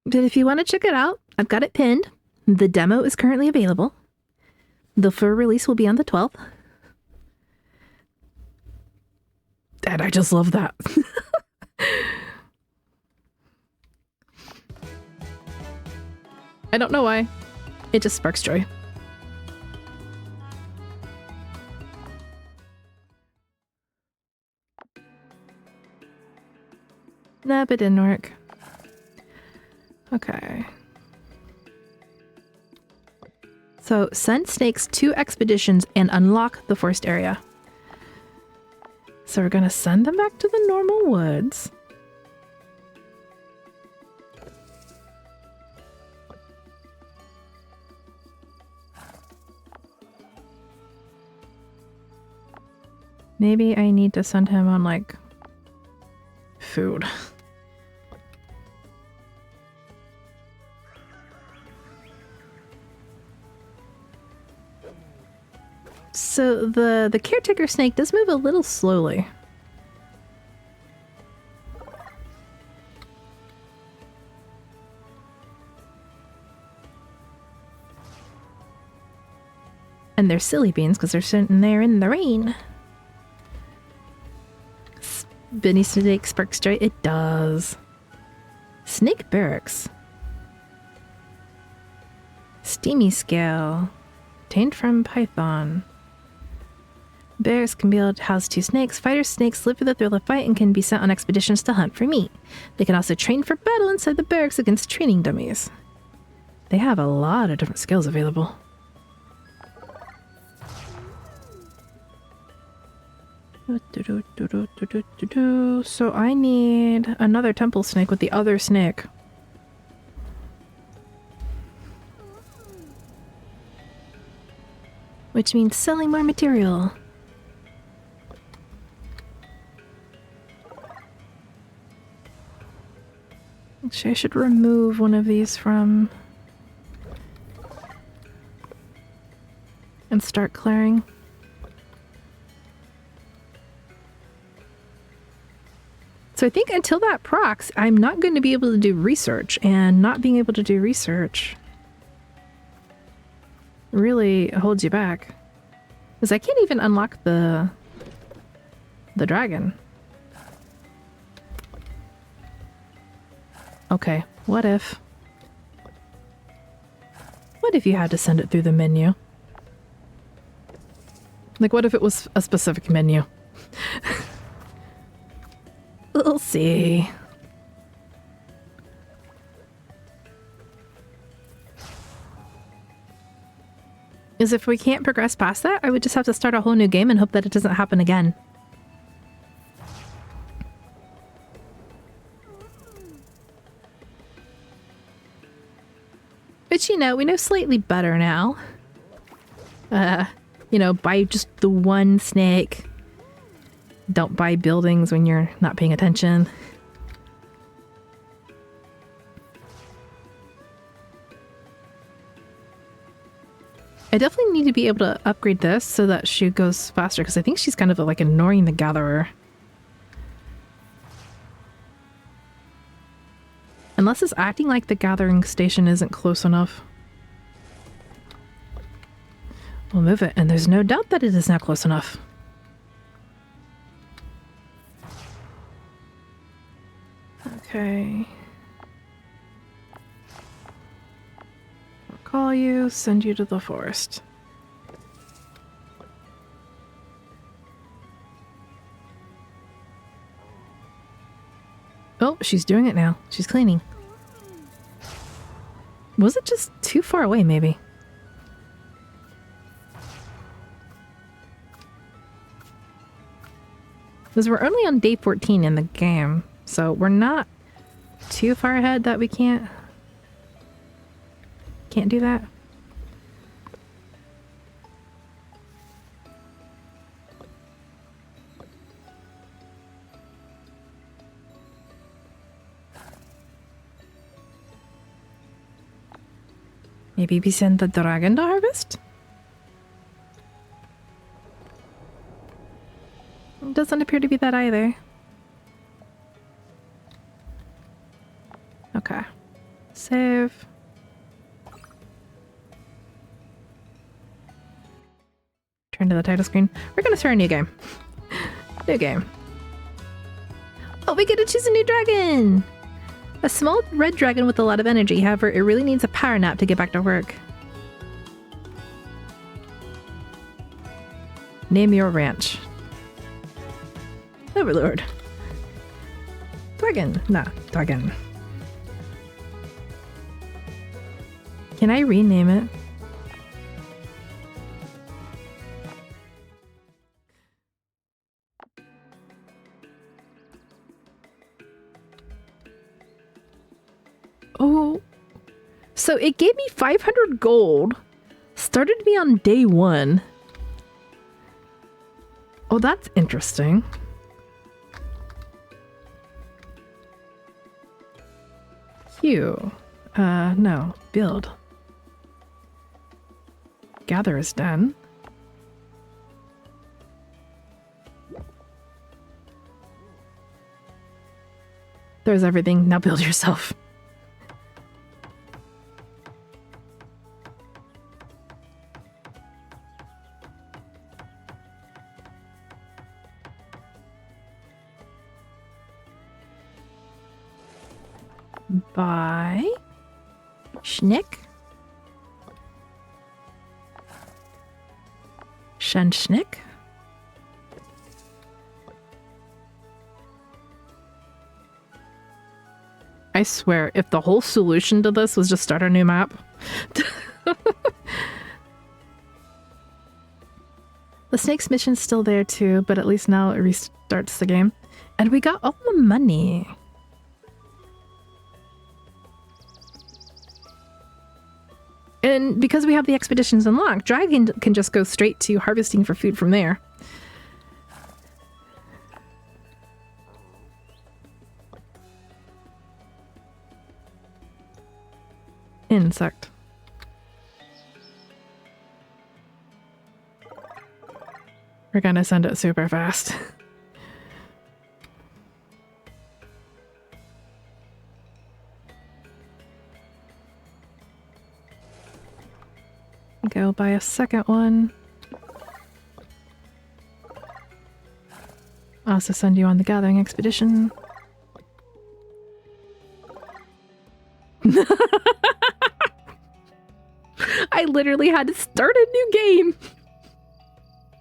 But if you want to check it out, I've got it pinned. The demo is currently available. The full release will be on the 12th. And I just love that. I don't know why. It just sparks joy. Nope, it didn't work. Okay. So, send snakes to expeditions and unlock the forest area. So we're gonna send them back to the normal woods. Maybe I need to send him on, like, food. So the caretaker snake does move a little slowly. And they're silly beans because they're sitting there in the rain. Spinny snake sparks joy. It does. Snake barracks. Steamy scale. Obtained from Python. Bears can be able to house 2 snakes. Fighter snakes live for the thrill of fight and can be sent on expeditions to hunt for meat. They can also train for battle inside the barracks against training dummies. They have a lot of different skills available. So I need another temple snake with the other snake. Which means selling more material. Actually, I should remove one of these from... and start clearing. So I think until that procs, I'm not going to be able to do research, and not being able to do research really holds you back. Because I can't even unlock the dragon. Okay, what if you had to send it through the menu? Like, what if it was a specific menu? We'll see. Is if we can't progress past that, I would just have to start a whole new game and hope that it doesn't happen again. But you know, we know slightly better now. You know, buy just the one snake. Don't buy buildings when you're not paying attention. I definitely need to be able to upgrade this so that she goes faster, because I think she's kind of like ignoring the gatherer. Unless it's acting like the gathering station isn't close enough. We'll move it, and there's no doubt that it is now close enough. Okay. I'll call you, send you to the forest. Oh, she's doing it now. She's cleaning. Was it just too far away, maybe? Because we're only on day 14 in the game, so we're not too far ahead that we can't do that. Maybe we send the dragon to harvest? It doesn't appear to be that either. Okay. Save. Turn to the title screen. We're gonna start a new game. New game. Oh, we get to choose a new dragon! A small red dragon with a lot of energy. However, it really needs a power nap to get back to work. Name your ranch. Overlord. Dragon. Nah, dragon. Can I rename it? Oh, so it gave me 500 gold. Started me on day 1. Oh, that's interesting. Hugh. No. Build. Gather is done. There's everything. Now build yourself. Buy. Schnick. Schnick. I swear, if the whole solution to this was just start a new map. The snake's mission's still there too, but at least now it restarts the game. And we got all the money. And because we have the expeditions unlocked, Dragon can just go straight to harvesting for food from there. Insect. We're gonna send it super fast. buy a second one. I'll also send you on the gathering expedition. I literally had to start a new game.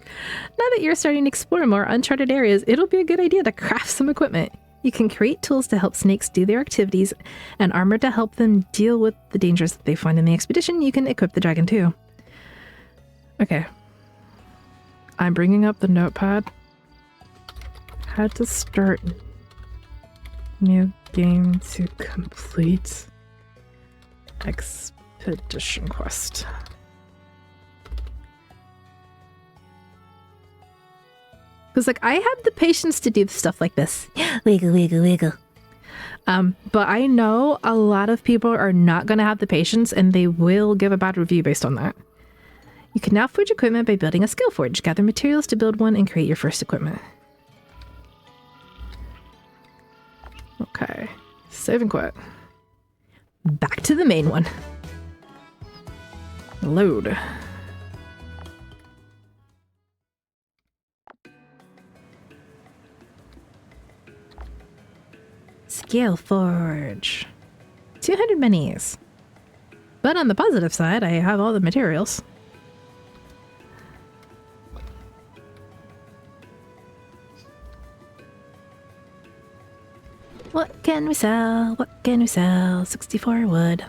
Now that you're starting to explore more uncharted areas, it'll be a good idea to craft some equipment. You can create tools to help snakes do their activities and armor to help them deal with the dangers that they find in the expedition. You can equip the dragon too. Okay. I'm bringing up the notepad. Had to start new game to complete expedition quest. Because, like, I have the patience to do stuff like this. Wiggle, wiggle, wiggle. But I know a lot of people are not going to have the patience, and they will give a bad review based on that. You can now forge equipment by building a skill forge. Gather materials to build one and create your first equipment. Okay. Save and quit. Back to the main one. Load. Skill forge. 200 minis. But on the positive side, I have all the materials. What can we sell? What can we sell? 64 wood.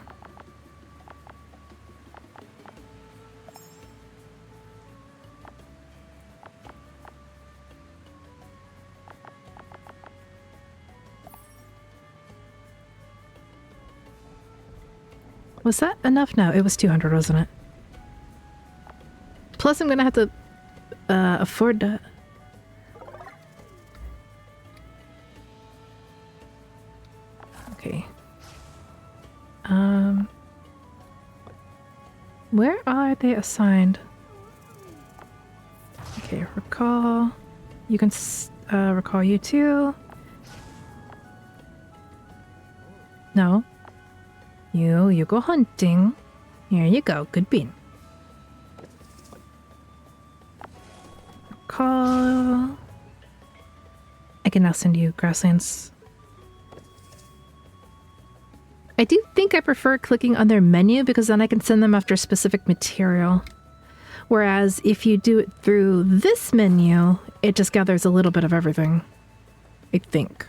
Was that enough? No, it was 200, wasn't it? Plus, I'm gonna have to afford to... Okay. Where are they assigned? Okay, recall. You can recall you too. No. You go hunting. Here you go. Good bean. Call. I can now send you grasslands. I do think I prefer clicking on their menu because then I can send them after a specific material. Whereas if you do it through this menu, it just gathers a little bit of everything. I think.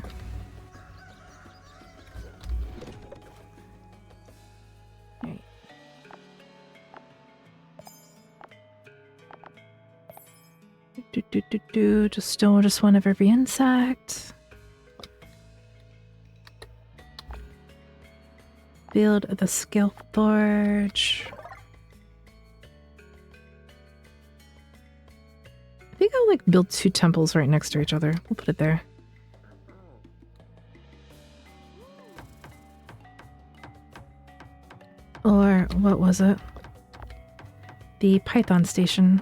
Just one of every insect. Build the skill forge. I think I'll like build 2 temples right next to each other. We'll put it there. Or what was it? The Python station.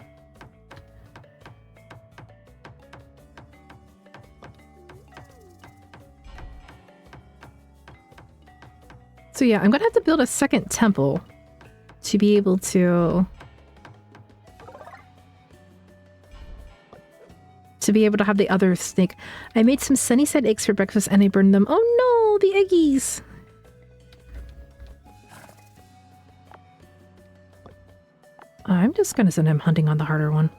So yeah, I'm gonna have to build a second temple to be able to have the other snake. I made some Sunnyside eggs for breakfast and I burned them. Oh no, the eggies! I'm just gonna send him hunting on the harder one.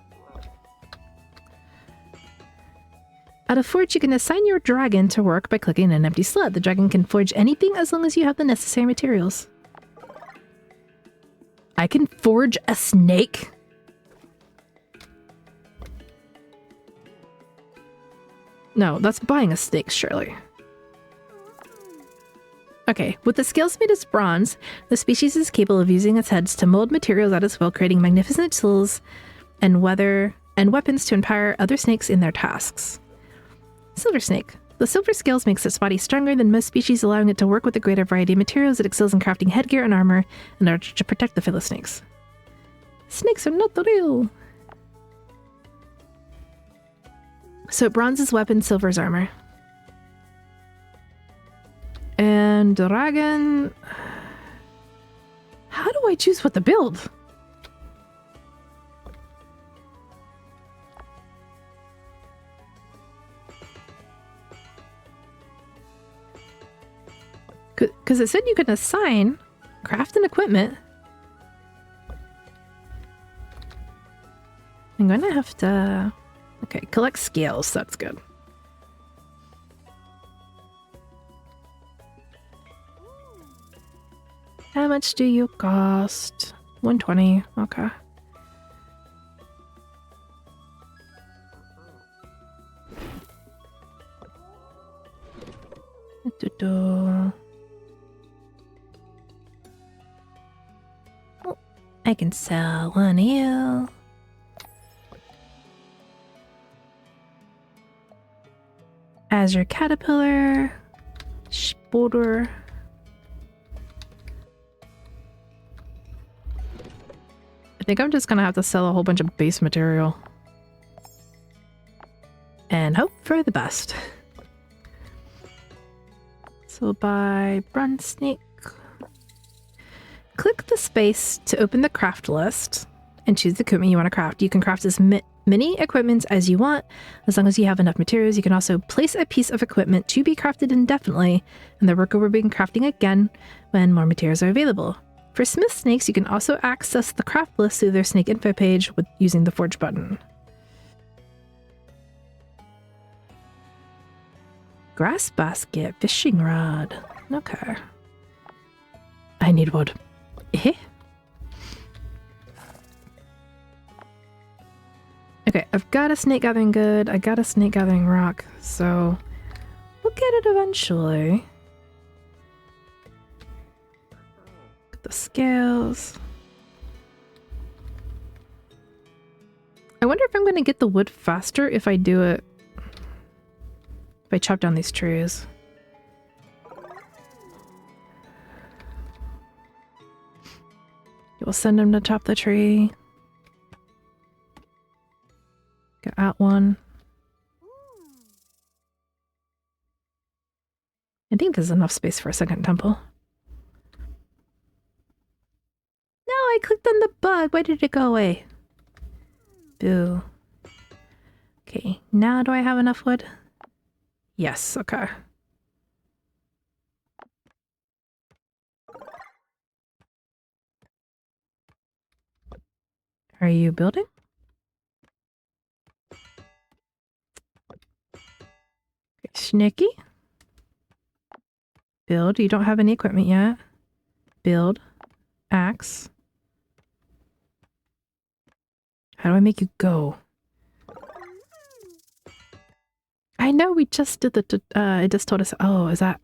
At a forge, you can assign your dragon to work by clicking an empty slot. The dragon can forge anything as long as you have the necessary materials. I can forge a snake? No, that's buying a snake, surely. Okay, with the scales made as bronze, the species is capable of using its heads to mold materials at its will, creating magnificent tools and weapons to empower other snakes in their tasks. Silver snake. The silver scales makes its body stronger than most species, allowing it to work with a greater variety of materials. It excels in crafting headgear and armor in order to protect the fellow snakes. Snakes are not real. So bronze is weapon, silver is armor. And dragon... How do I choose what to build? Because it said you could assign craft and equipment. I'm going to have to... Okay, collect scales. That's good. How much do you cost? 120. Okay. Oh, I can sell one of you. Azure Caterpillar. Spoder. I think I'm just gonna have to sell a whole bunch of base material. And hope for the best. So we'll buy bronze snake. Click the space to open the craft list and choose the equipment you want to craft. You can craft as many equipments as you want, as long as you have enough materials. You can also place a piece of equipment to be crafted indefinitely, and the worker will begin crafting again when more materials are available. For smith snakes, you can also access the craft list through their snake info page using the forge button. Grass basket, fishing rod. Okay. I need wood. Eh? Okay, I've got a snake gathering good. I got a snake gathering rock, so we'll get it eventually. Get the scales. I wonder if I'm going to get the wood faster if I do it. If I chop down these trees. We'll send him to chop the tree. Get out one. I think there's enough space for a second temple. No, I clicked on the bug. Why did it go away? Boo. Okay, now do I have enough wood? Yes, okay. Are you building? Okay, Snicky. Build. You don't have any equipment yet. Build. Axe. How do I make you go? I know we just did the, it just told us, oh, is that,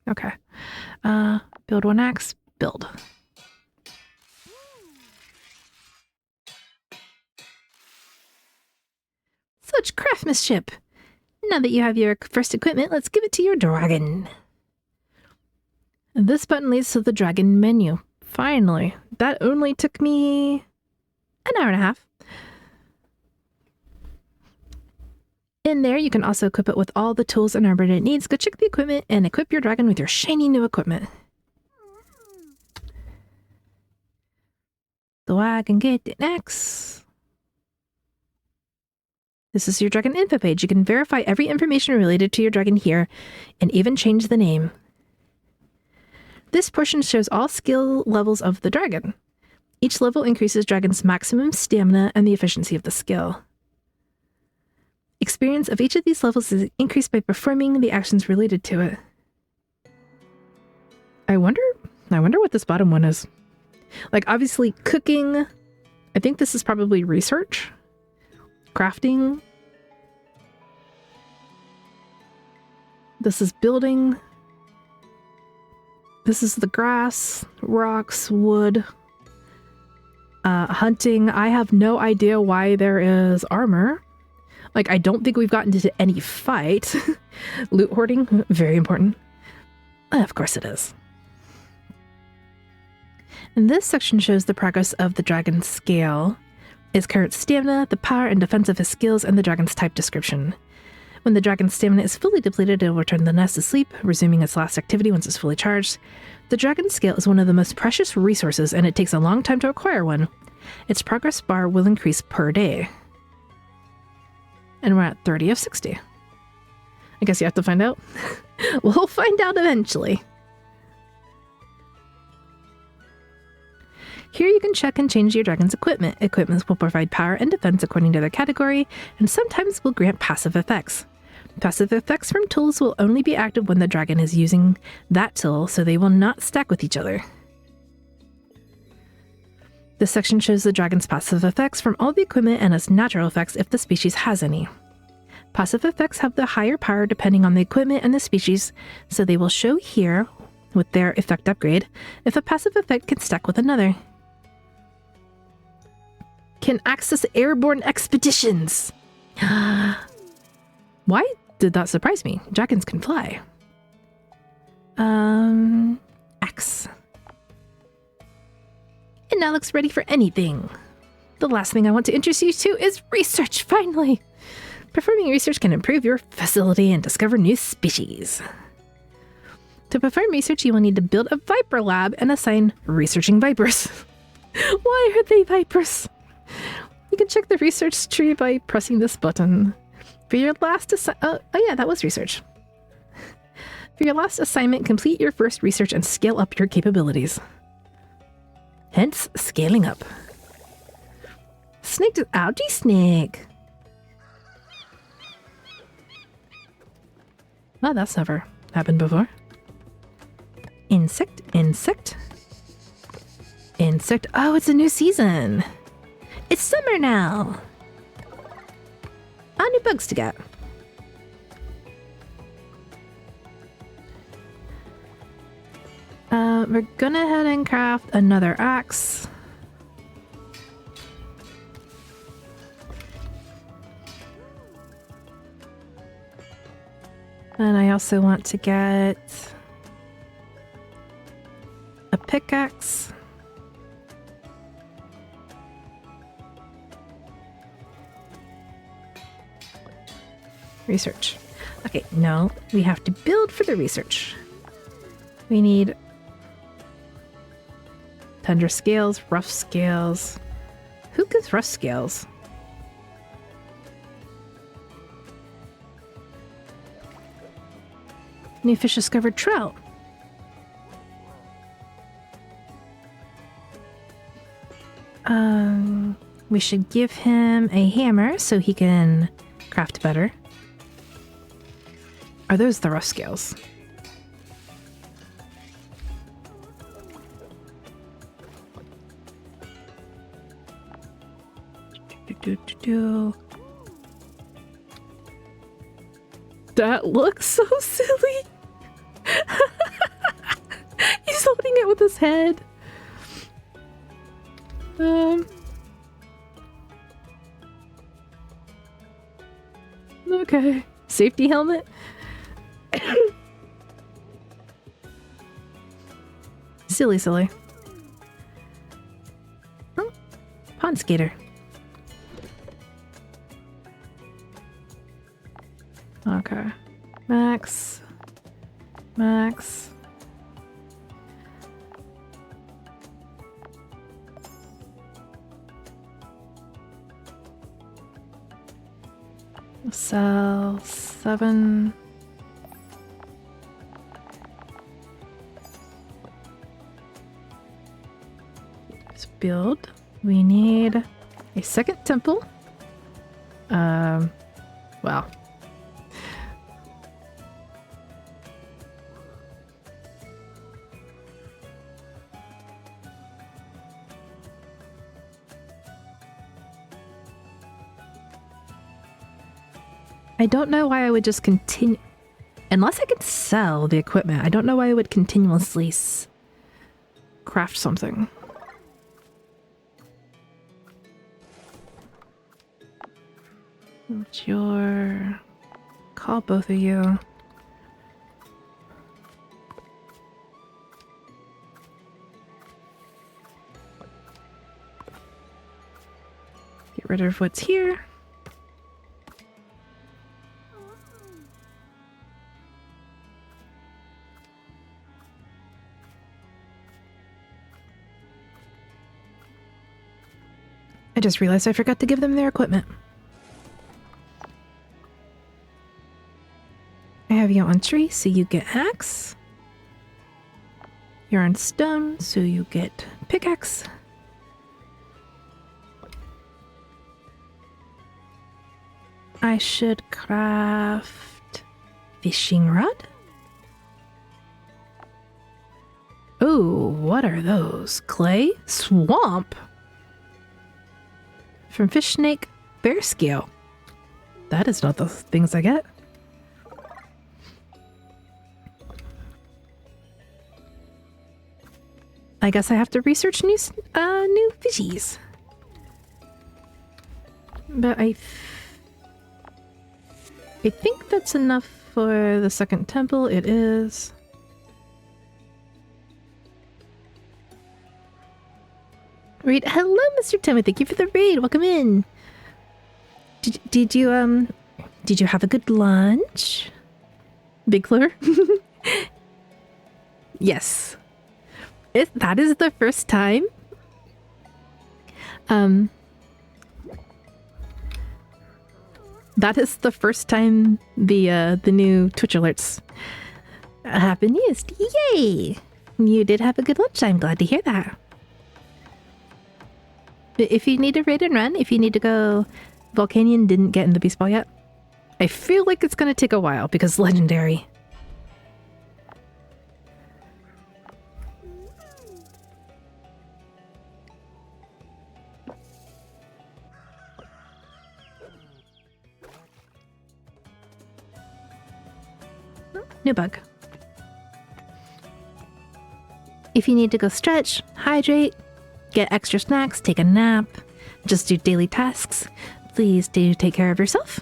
okay. Build one axe, build. Such craftsmanship! Now that you have your first equipment, let's give it to your dragon. This button leads to the dragon menu. Finally. That only took me an hour and a half. In there, you can also equip it with all the tools and armor it needs. Go check the equipment and equip your dragon with your shiny new equipment. So I can get the axe. This is your dragon info page. You can verify every information related to your dragon here and even change the name. This portion shows all skill levels of the dragon. Each level increases dragon's maximum stamina and the efficiency of the skill. Experience of each of these levels is increased by performing the actions related to it. I wonder what this bottom one is. Like, obviously, cooking. I think this is probably research. Crafting. This is building. This is the grass, rocks, wood. Hunting. I have no idea why there is armor. Like, I don't think we've gotten into any fight. Loot hoarding, very important. Of course it is. And this section shows the progress of the dragon's scale, its current stamina, the power and defense of his skills, and the dragon's type description. When the dragon's stamina is fully depleted, it will return to the nest to sleep, resuming its last activity once it's fully charged. The dragon's scale is one of the most precious resources, and it takes a long time to acquire one. Its progress bar will increase per day. And we're at 30 of 60. I guess you have to find out. We'll find out eventually. Here you can check and change your dragon's equipment. Equipments will provide power and defense according to their category, and sometimes will grant passive effects. Passive effects from tools will only be active when the dragon is using that tool, so they will not stack with each other. This section shows the dragon's passive effects from all the equipment and its natural effects if the species has any. Passive effects have the higher power depending on the equipment and the species, so they will show here with their effect upgrade if a passive effect can stack with another. Can access airborne expeditions! Why did that surprise me? Dragons can fly. X. It now looks ready for anything. The last thing I want to introduce you to is research, finally! Performing research can improve your facility and discover new species. To perform research, you will need to build a viper lab and assign researching vipers. Why are they vipers? You can check the research tree by pressing this button. For your last oh yeah, that was research. For your last assignment, complete your first research and scale up your capabilities. Hence, scaling up. Snake to ouchie snake. Oh, that's never happened before. Insect, insect. Insect. Oh, it's a new season. It's summer now. New bugs to get. We're gonna head and craft another axe. And I also want to get a pickaxe. Research. Okay, no, we have to build for the research. We need tundra scales, rough scales. Who gets rough scales? New fish discovered trout. We should give him a hammer so he can craft better. Are those the rough scales? That looks so silly. He's holding it with his head. Okay. Safety helmet? Silly, silly. Oh, pond skater. Okay. Max. Max. Sell 7. Let's build. We need a second temple. Wow. I don't know why I would just continue... Unless I could sell the equipment, I don't know why I would continuously craft something. What's your... Call both of you. Get rid of what's here. I just realized I forgot to give them their equipment. I have you on tree, so you get axe. You're on stone, so you get pickaxe. I should craft fishing rod. Oh, what are those? Clay? Swamp? From fish snake, bear scale. That is not the things I get. I guess I have to research new fishies. But I think that's enough for the second temple. It is. Read. Hello, Mr. Timmy. Thank you for the raid. Welcome in. Did you have a good lunch? Big Fleur? Yes. That is the first time. That is the first time the new Twitch alerts have been used. Yay! You did have a good lunch. I'm glad to hear that. But if you need to raid and run, if you need to go, Volcanion didn't get in the beast ball yet. I feel like it's gonna take a while because legendary. New bug. If you need to go stretch, hydrate, get extra snacks, take a nap, just do daily tasks, please do take care of yourself.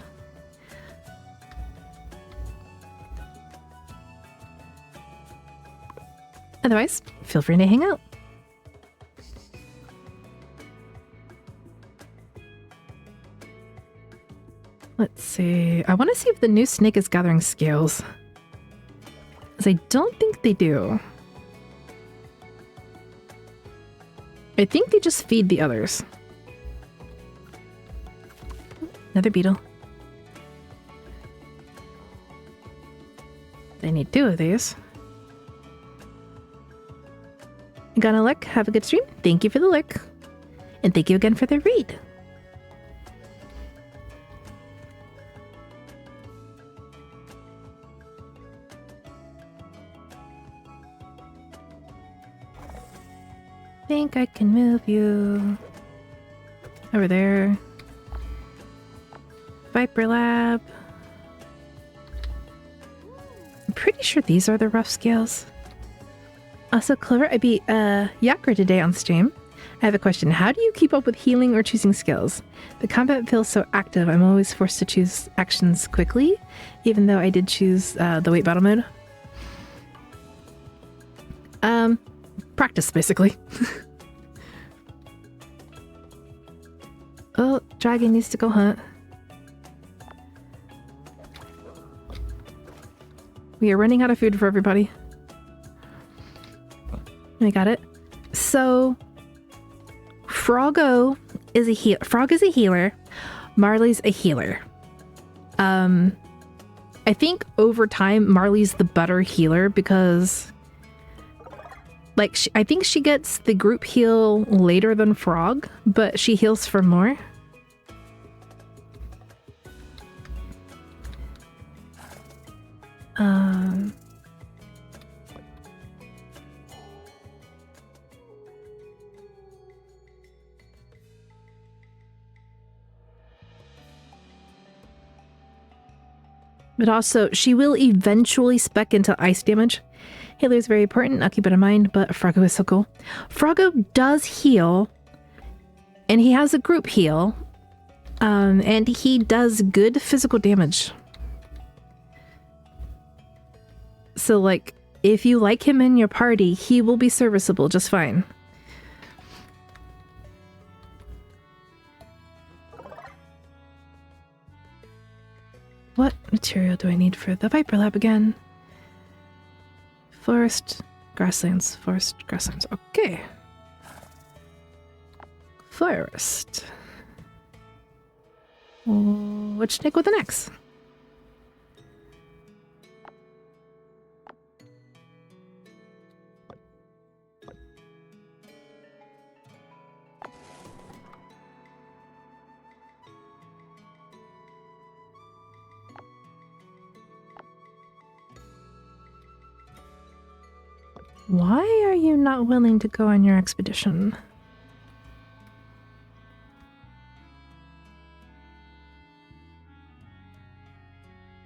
Otherwise, feel free to hang out. Let's see. I want to see if the new snake is gathering scales. Because I don't think they do. I think they just feed the others. Another beetle. They need 2 of these. You got a lick? Have a good stream. Thank you for the lick. And thank you again for the raid. Think I can move you over there. Viper Lab. I'm pretty sure these are the rough scales. Also, Clover, I beat Yakra today on stream. I have a question. How do you keep up with healing or choosing skills? The combat feels so active. I'm always forced to choose actions quickly, even though I did choose the wait battle mode. Practice, basically. Oh, dragon needs to go hunt. We are running out of food for everybody. We got it. So, Frog is a healer. Marley's a healer. I think over time, Marley's the better healer because, like, I think she gets the group heal later than Frog, but she heals for more. But also, she will eventually spec into ice damage. Healer is very important, I'll keep it in mind, but Froggo is so cool. Froggo does heal, and he has a group heal, and he does good physical damage. So, like, if you like him in your party, he will be serviceable just fine. What material do I need for the Viper Lab again? Forest, grasslands, okay. Forest. Which snake with an X? Why are you not willing to go on your expedition?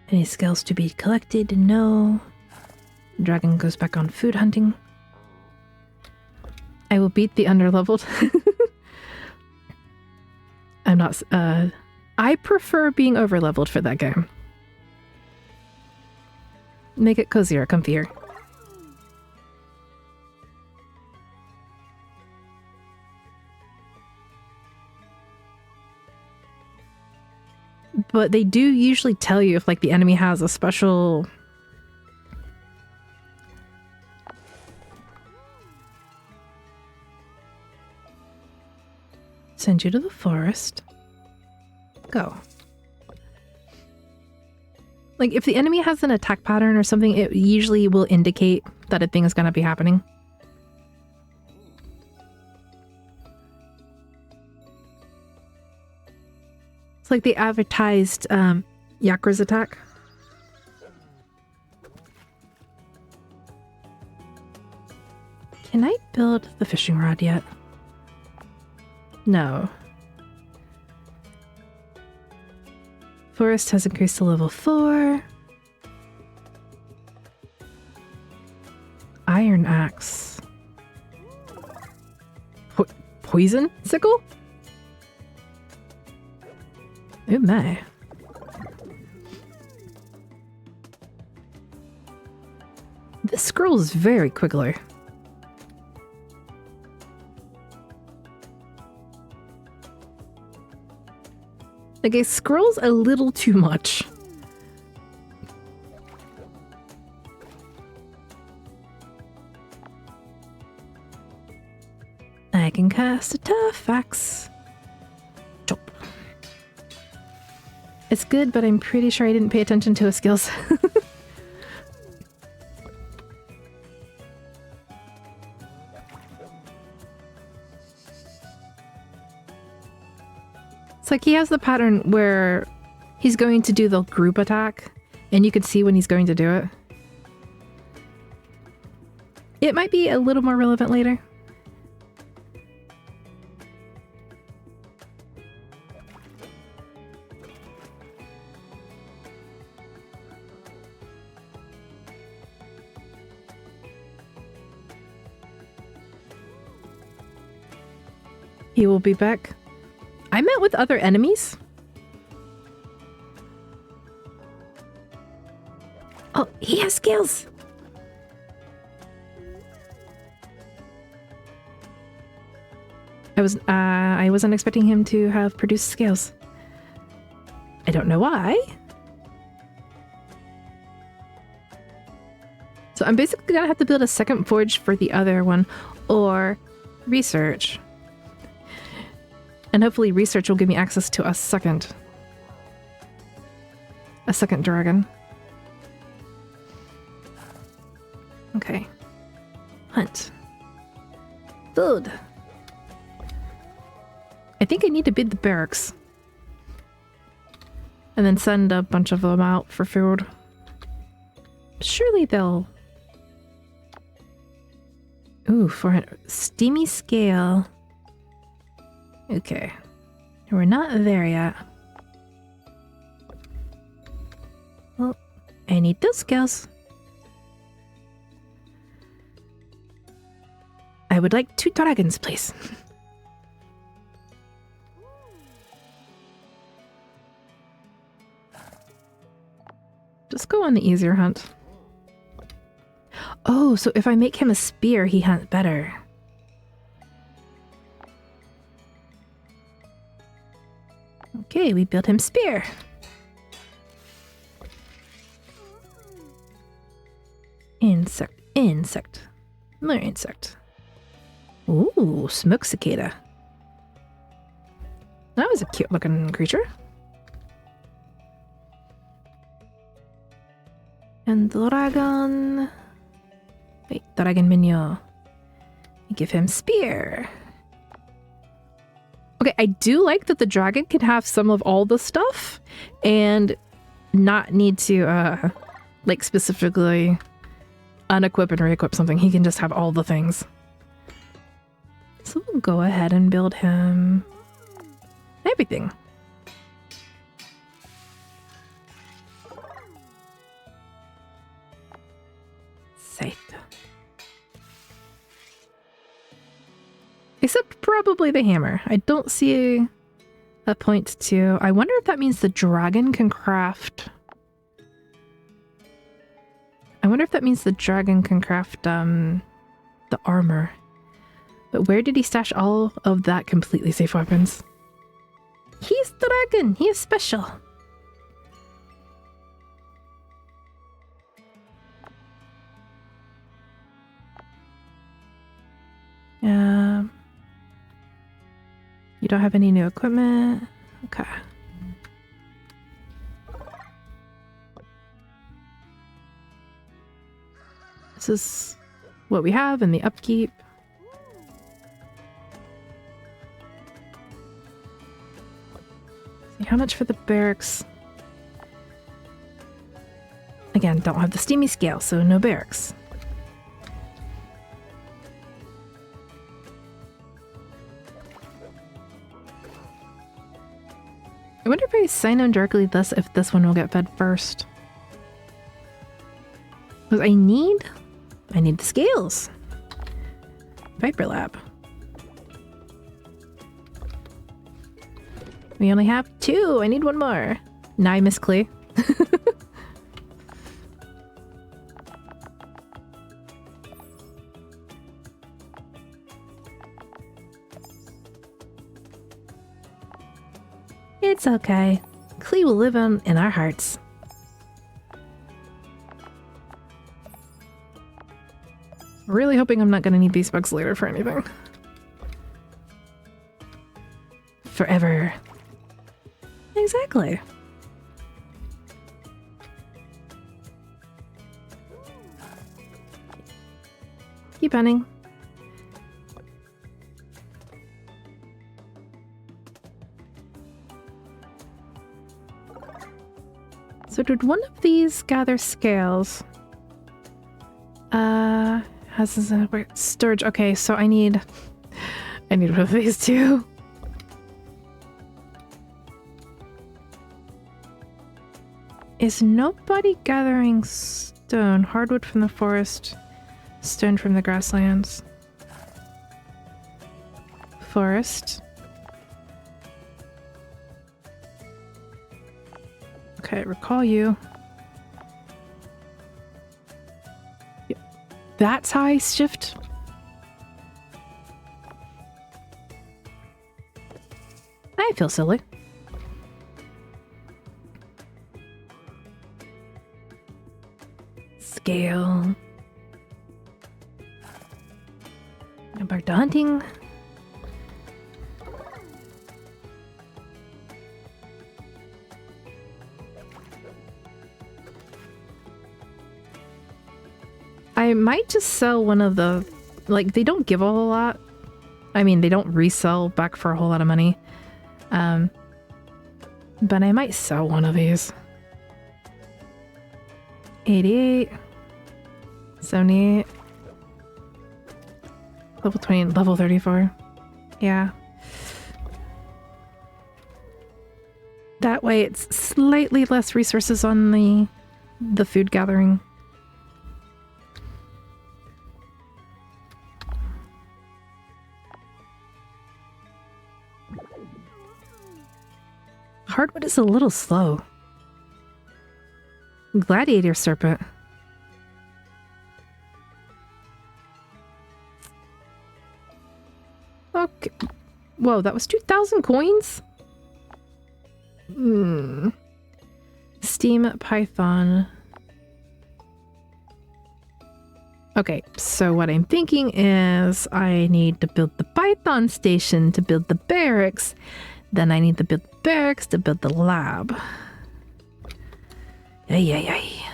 Any scales to be collected? No. Dragon goes back on food hunting. I will beat the underleveled. I'm not, I prefer being overleveled for that game. Make it cozier, comfier. But they do usually tell you if, like, the enemy has a special... Send you to the forest. Go. Like, if the enemy has an attack pattern or something, it usually will indicate that a thing is going to be happening. It's like the advertised Yakra's attack. Can I build the fishing rod yet? No. Forest has increased to level 4. Iron axe. Poison sickle? Oh my. This scroll is very quiggler. Like, it scrolls a little too much. I can cast a tough axe. Chop. It's good, but I'm pretty sure I didn't pay attention to his skills. It's like he has the pattern where he's going to do the group attack, and you can see when he's going to do it. It might be a little more relevant later. He will be back. I met with other enemies. Oh, he has skills. I wasn't expecting him to have produced scales. I don't know why. So I'm basically gonna have to build a second forge for the other one, or research. And hopefully research will give me access to a second dragon. Okay. Hunt. Food. I think I need to bid the barracks. And then send a bunch of them out for food. Surely they'll... Ooh, 400. Steamy scale. Okay. We're not there yet. Well, I need those scales. I would like 2 dragons, please. Just go on the easier hunt. Oh, so if I make him a spear, he hunts better. Okay, we built him spear. Insect. More insect. Ooh, smoke cicada. That was a cute looking creature. And dragon. Wait, dragon minion. Give him spear. Okay, I do like that the dragon can have some of all the stuff and not need to, like, specifically unequip and re-equip something. He can just have all the things. So we'll go ahead and build him everything. Safe. Except probably the hammer. I don't see a point to... I wonder if that means the dragon can craft... I wonder if that means the dragon can craft the armor. But where did he stash all of that completely safe weapons? He's dragon! He is special! You don't have any new equipment? Okay. This is what we have in the upkeep. See, how much for the barracks? Again, don't have the steamy scale, so no barracks. I wonder if I sign him directly this if this one will get fed first. Because I need the scales. Viper Lab. We only have 2. I need 1 more. Nah, Miss Clay. It's okay. Clee will live on in our hearts. Really hoping I'm not going to need these bugs later for anything. Forever. Exactly. Keep hunting. So did one of these gather scales? Has this storage? Okay, so I need one of these too. Is nobody gathering stone? Hardwood from the forest, stone from the grasslands. Forest. Okay, recall you. Yeah. That's how I shift. I feel silly. Scale. Go back to hunting. I might just sell one of the... Like, they don't give a whole lot. I mean, they don't resell back for a whole lot of money. But I might sell one of these. 88. 78. Level 20, level 34. Yeah. That way it's slightly less resources on the food gathering. Hardwood is a little slow. Gladiator serpent. Okay. Whoa, that was 2,000 coins? Steam Python. Okay, so what I'm thinking is I need to build the Python station to build the barracks. Then I need to build the barracks to build the lab. Ay, ay, ay.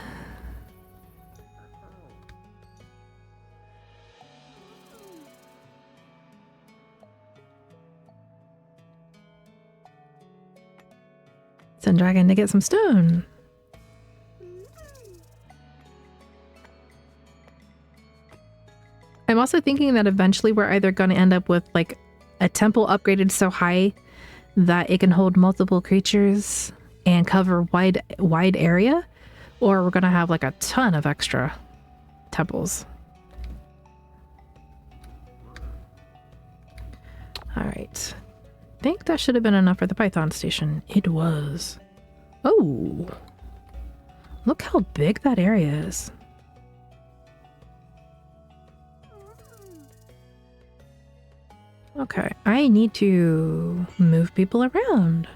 Send dragon to get some stone. I'm also thinking that eventually we're either going to end up with like a temple upgraded so high that it can hold multiple creatures and cover wide area, or we're going to have like a ton of extra temples. All right. I think that should have been enough for the Python station. It was. Oh, look how big that area is. Okay, I need to move people around.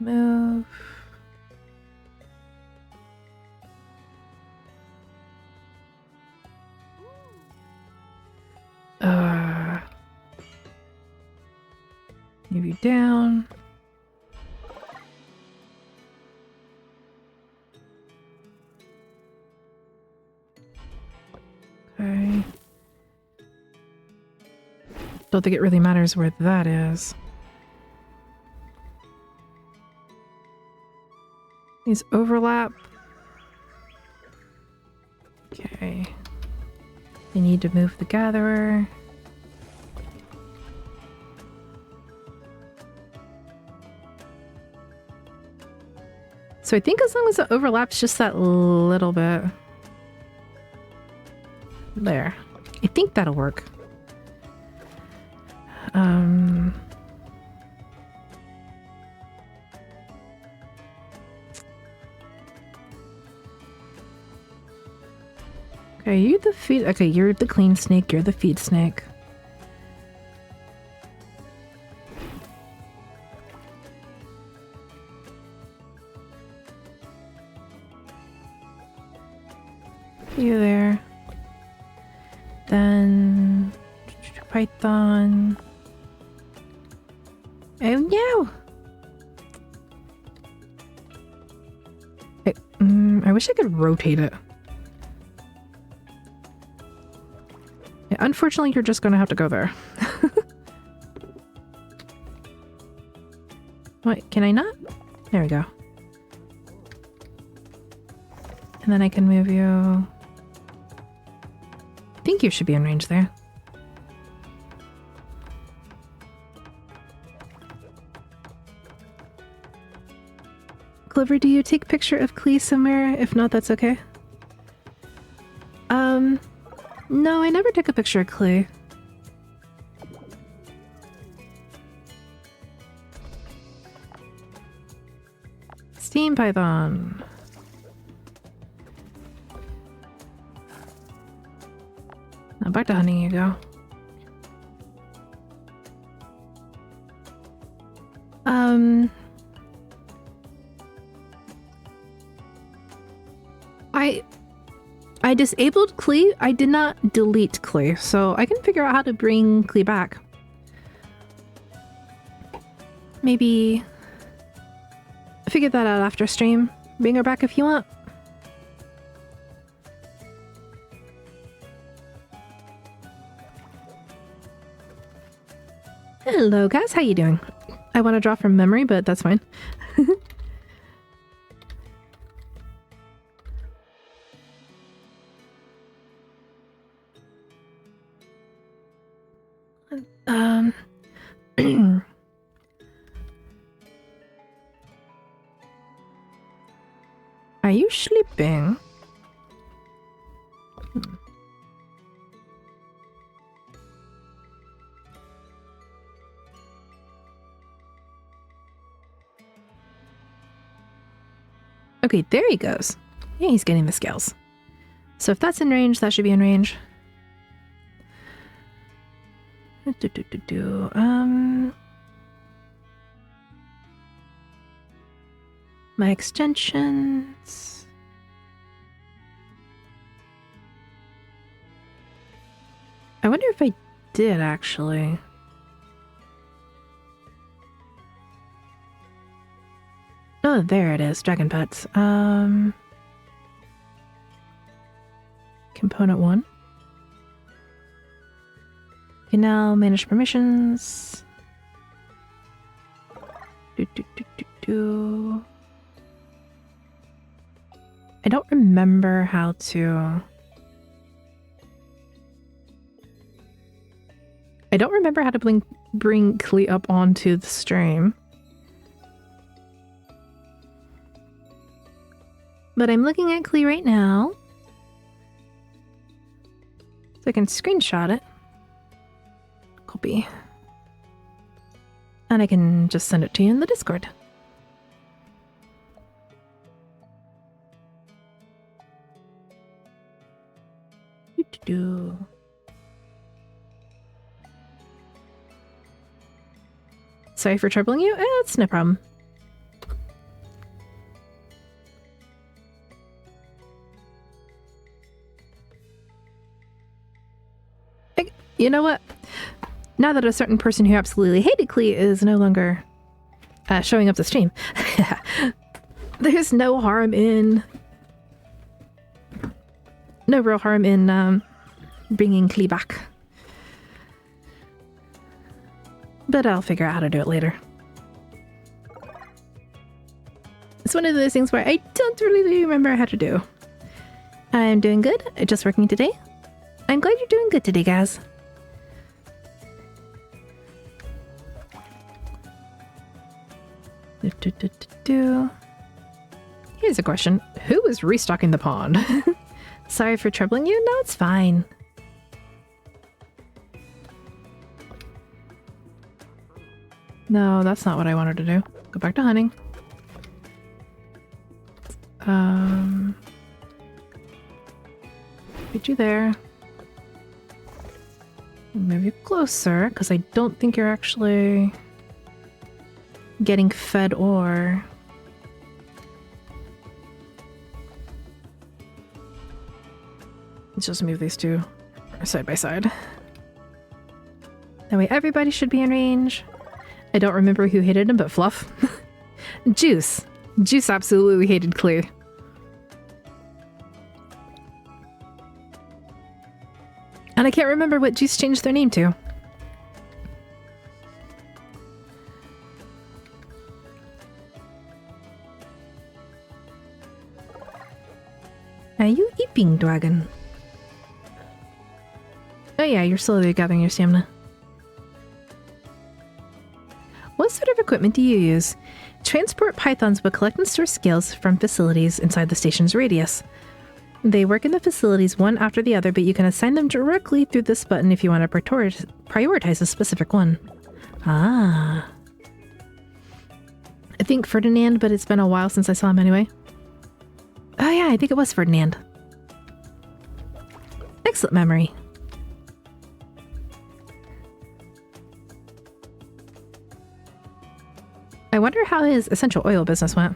Move. Move you down. Okay. Don't think it really matters where that is. These overlap. Okay. I need to move the gatherer. So I think as long as it overlaps just that little bit. There. I think that'll work. Okay, you're the feed. Okay, you're the clean snake. You're the feed snake. You there. Then Python. Oh no! I wish I could rotate it. Yeah, unfortunately, you're just gonna have to go there. What? Can I not? There we go. And then I can move you. I think you should be in range there. Clover, do you take a picture of Klee somewhere? If not, that's okay. No, I never took a picture of Klee. Steam Python. Now back to hunting you go. I disabled Klee. I did not delete Klee, so I can figure out how to bring Klee back. Maybe figure that out after stream. Bring her back if you want. Hello guys, how you doing? I want to draw from memory, but that's fine. Are you sleeping? Okay, there he goes. Yeah, he's getting the scales. So if that's in range, that should be in range. My extensions. I wonder if I did actually. Oh, there it is. Dragon Pets. Component 1. Okay, now manage permissions. I don't remember how to... I don't remember how to bring Klee up onto the stream. But I'm looking at Klee right now. So I can screenshot it. Copy. And I can just send it to you in the Discord. Doo-doo-doo. Sorry for troubling you. It's no problem. You know what? Now that a certain person who absolutely hated Klee is no longer showing up to stream, there's no harm in... No real harm in bringing Klee back. But I'll figure out how to do it later. It's one of those things where I don't really remember how to do. I'm doing good. Just working today. I'm glad you're doing good today, guys. Here's a question. Who is restocking the pond? Sorry for troubling you? No, it's fine. No, that's not what I wanted to do. Go back to hunting. Put you there. Move you closer, because I don't think you're actually getting fed or... Let's just move these two side by side. That way everybody should be in range. I don't remember who hated him, but Fluff. Juice. Juice absolutely hated Klee. And I can't remember what Juice changed their name to. Are you eating, dragon? Oh yeah, you're slowly gathering your stamina. What sort of equipment do you use? Transport pythons will collect and store scales from facilities inside the station's radius. They work in the facilities one after the other, but you can assign them directly through this button if you want to prioritize a specific one. Ah. I think Ferdinand, but it's been a while since I saw him anyway. Oh yeah, I think it was Ferdinand. Excellent memory. I wonder how his essential oil business went.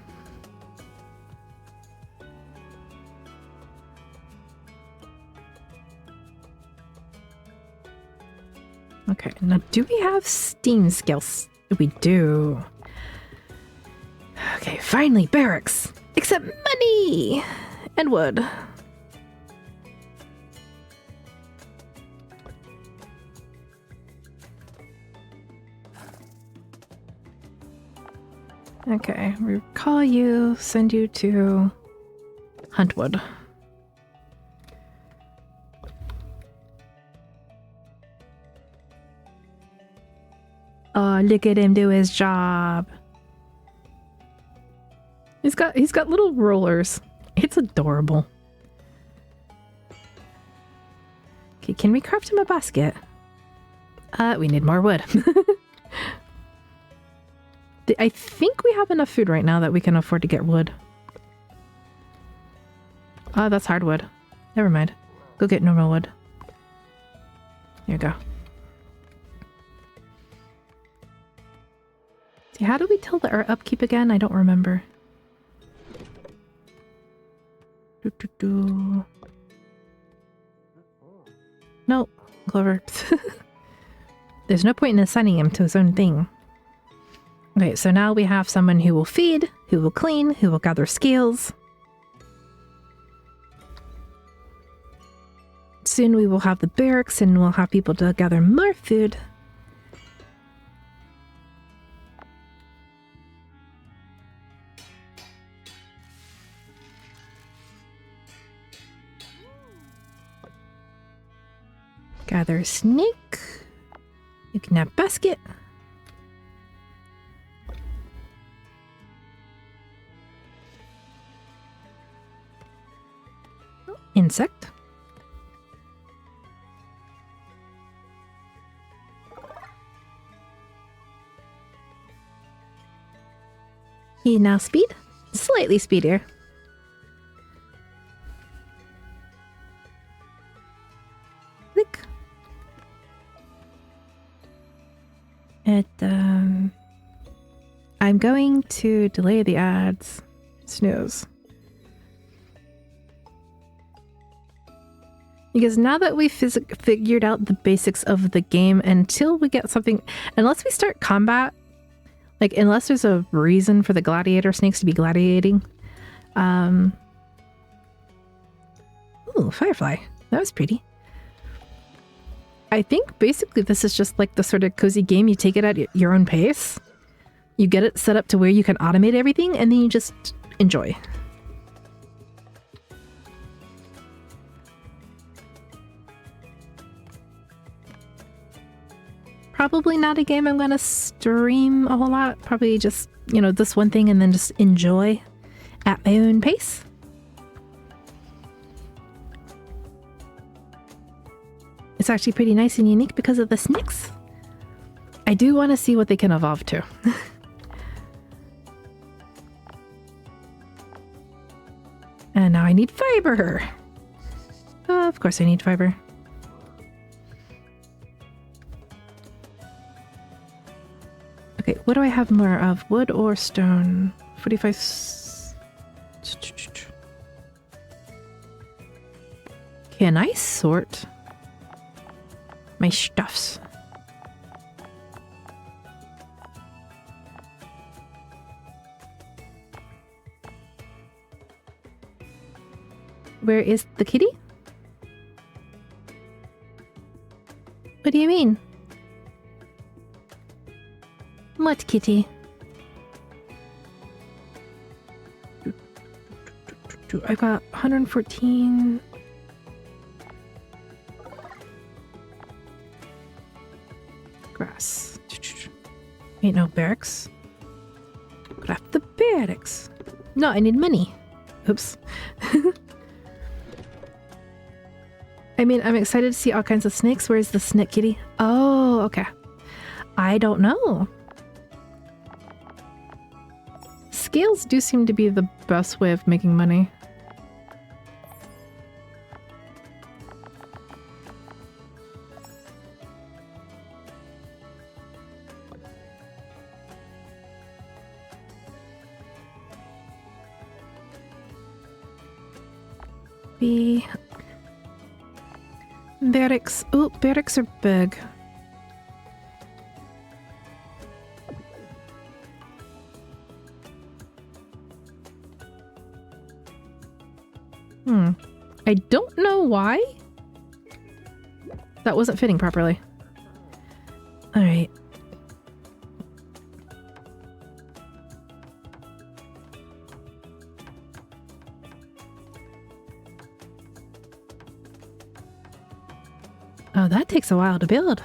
Okay, now do we have steam skills? We do. Okay, finally, barracks. Except money! And wood. Okay, recall you, send you to Huntwood. Oh, look at him do his job. He's got little rollers. It's adorable. Okay, can we craft him a basket? We need more wood. I think we have enough food right now that we can afford to get wood. Oh, that's hardwood. Never mind. Go get normal wood. Here you go. See, how do we tell our upkeep again? I don't remember. No, Clover. There's no point in assigning him to his own thing. Okay, so now we have someone who will feed, who will clean, who will gather scales. Soon we will have the barracks and we'll have people to gather more food. Gather snake. You can have basket. Insect. He now speed. Slightly speedier. Click. I'm going to delay the ads. Snooze. Because now that we've figured out the basics of the game, until we get something, unless we start combat, like unless there's a reason for the gladiator snakes to be gladiating. Ooh, firefly. That was pretty. I think basically this is just like the sort of cozy game. You take it at your own pace. You get it set up to where you can automate everything, and then you just enjoy. Probably not a game I'm gonna stream a whole lot. Probably just, you know, this one thing and then just enjoy at my own pace. It's actually pretty nice and unique because of the snakes. I do want to see what they can evolve to. And now I need fiber. Of course I need fiber. Okay, what do I have more of? Wood or stone? 45... Can I sort my stuffs? Where is the kitty? What do you mean? What kitty? I've got 114. Grass. Ain't no barracks. Craft the barracks. No, I need money. Oops. I mean, I'm excited to see all kinds of snakes. Where's the snake kitty? Oh, okay. I don't know. Scales do seem to be the best way of making money. Barracks. Oh, barracks are big. I don't know why that wasn't fitting properly. All right. Oh, that takes a while to build.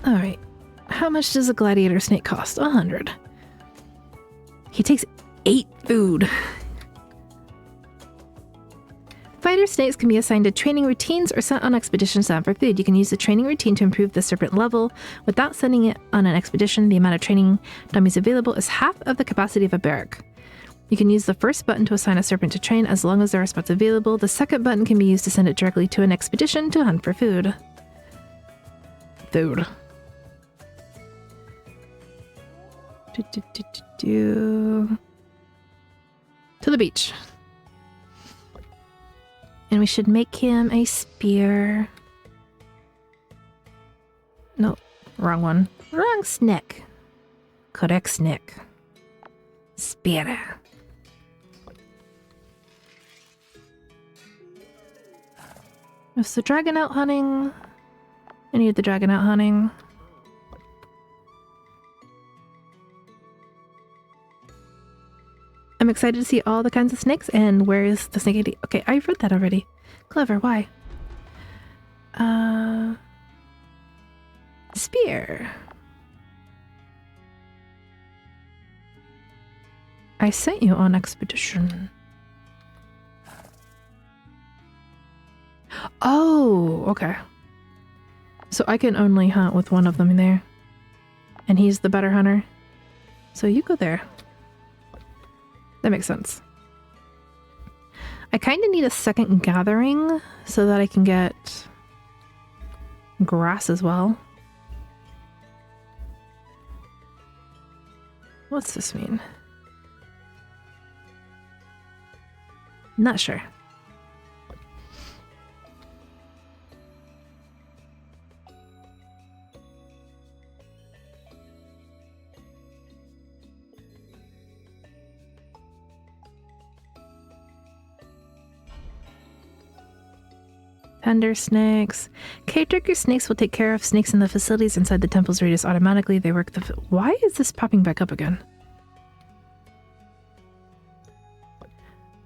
All right. How much does a gladiator snake cost? 100. He takes 8 food. Fighter snakes can be assigned to training routines or sent on expeditions to hunt for food. You can use the training routine to improve the serpent level. Without sending it on an expedition, the amount of training dummies available is half of the capacity of a barrack. You can use the first button to assign a serpent to train as long as there are spots available. The second button can be used to send it directly to an expedition to hunt for food. Food. To the beach. And we should make him a spear. No, Wrong one. Wrong snake. Correct snake. Spear. Is the dragon out hunting? I need the dragon out hunting. I'm excited to see all the kinds of snakes, and where is the snake ID? Okay, I've read that already. Clever, why? Spear. I sent you on expedition. Oh, okay. So I can only hunt with one of them in there. And he's the better hunter. So you go there. That makes sense. I kind of need a second gathering so that I can get grass as well. What's this mean? Not sure. Tender snakes. Caretaker snakes will take care of snakes in the facilities inside the temple's radius automatically. They work the... Why is this popping back up again?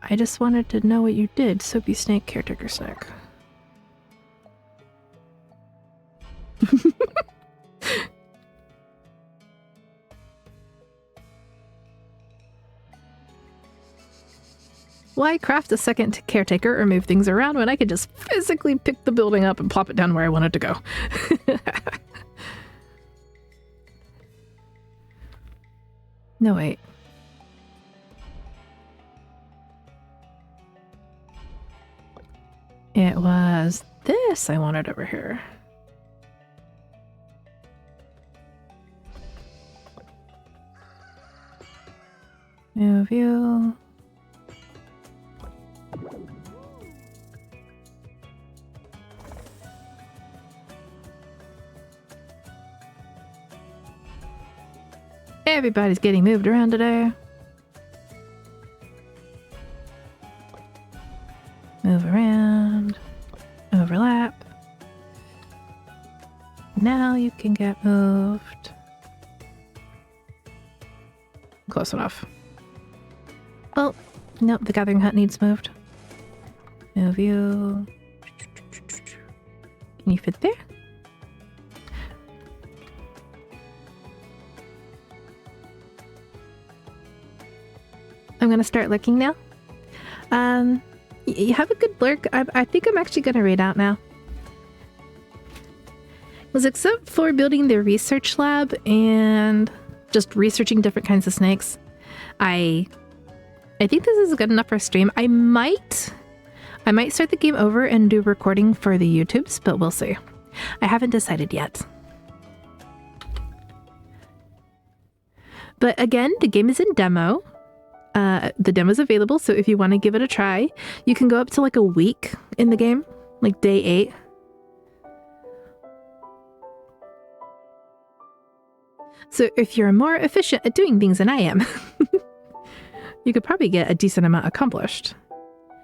I just wanted to know what you did. Soapy snake, caretaker snake. Why craft a second caretaker or move things around when I could just physically pick the building up and plop it down where I want it to go? No, wait. It was this I wanted over here. Move you. Everybody's getting moved around today. Move around. Overlap. Now you can get moved. Close enough. Oh, nope, the gathering hut needs moved. Move you. Can you fit there? I'm gonna start lurking now. You have a good lurk. I think I'm actually gonna raid out now. Was except for building the research lab and just researching different kinds of snakes. I think this is good enough for a stream. I might start the game over and do recording for the YouTubes, but we'll see. I haven't decided yet. But again, the game is in demo. The demo's available, so if you want to give it a try, you can go up to like a week in the game, like day 8. So if you're more efficient at doing things than I am, you could probably get a decent amount accomplished.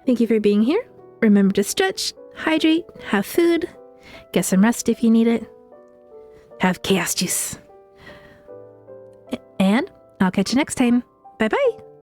Thank you for being here. Remember to stretch, hydrate, have food, get some rest if you need it, have chaos juice. And I'll catch you next time. Bye-bye.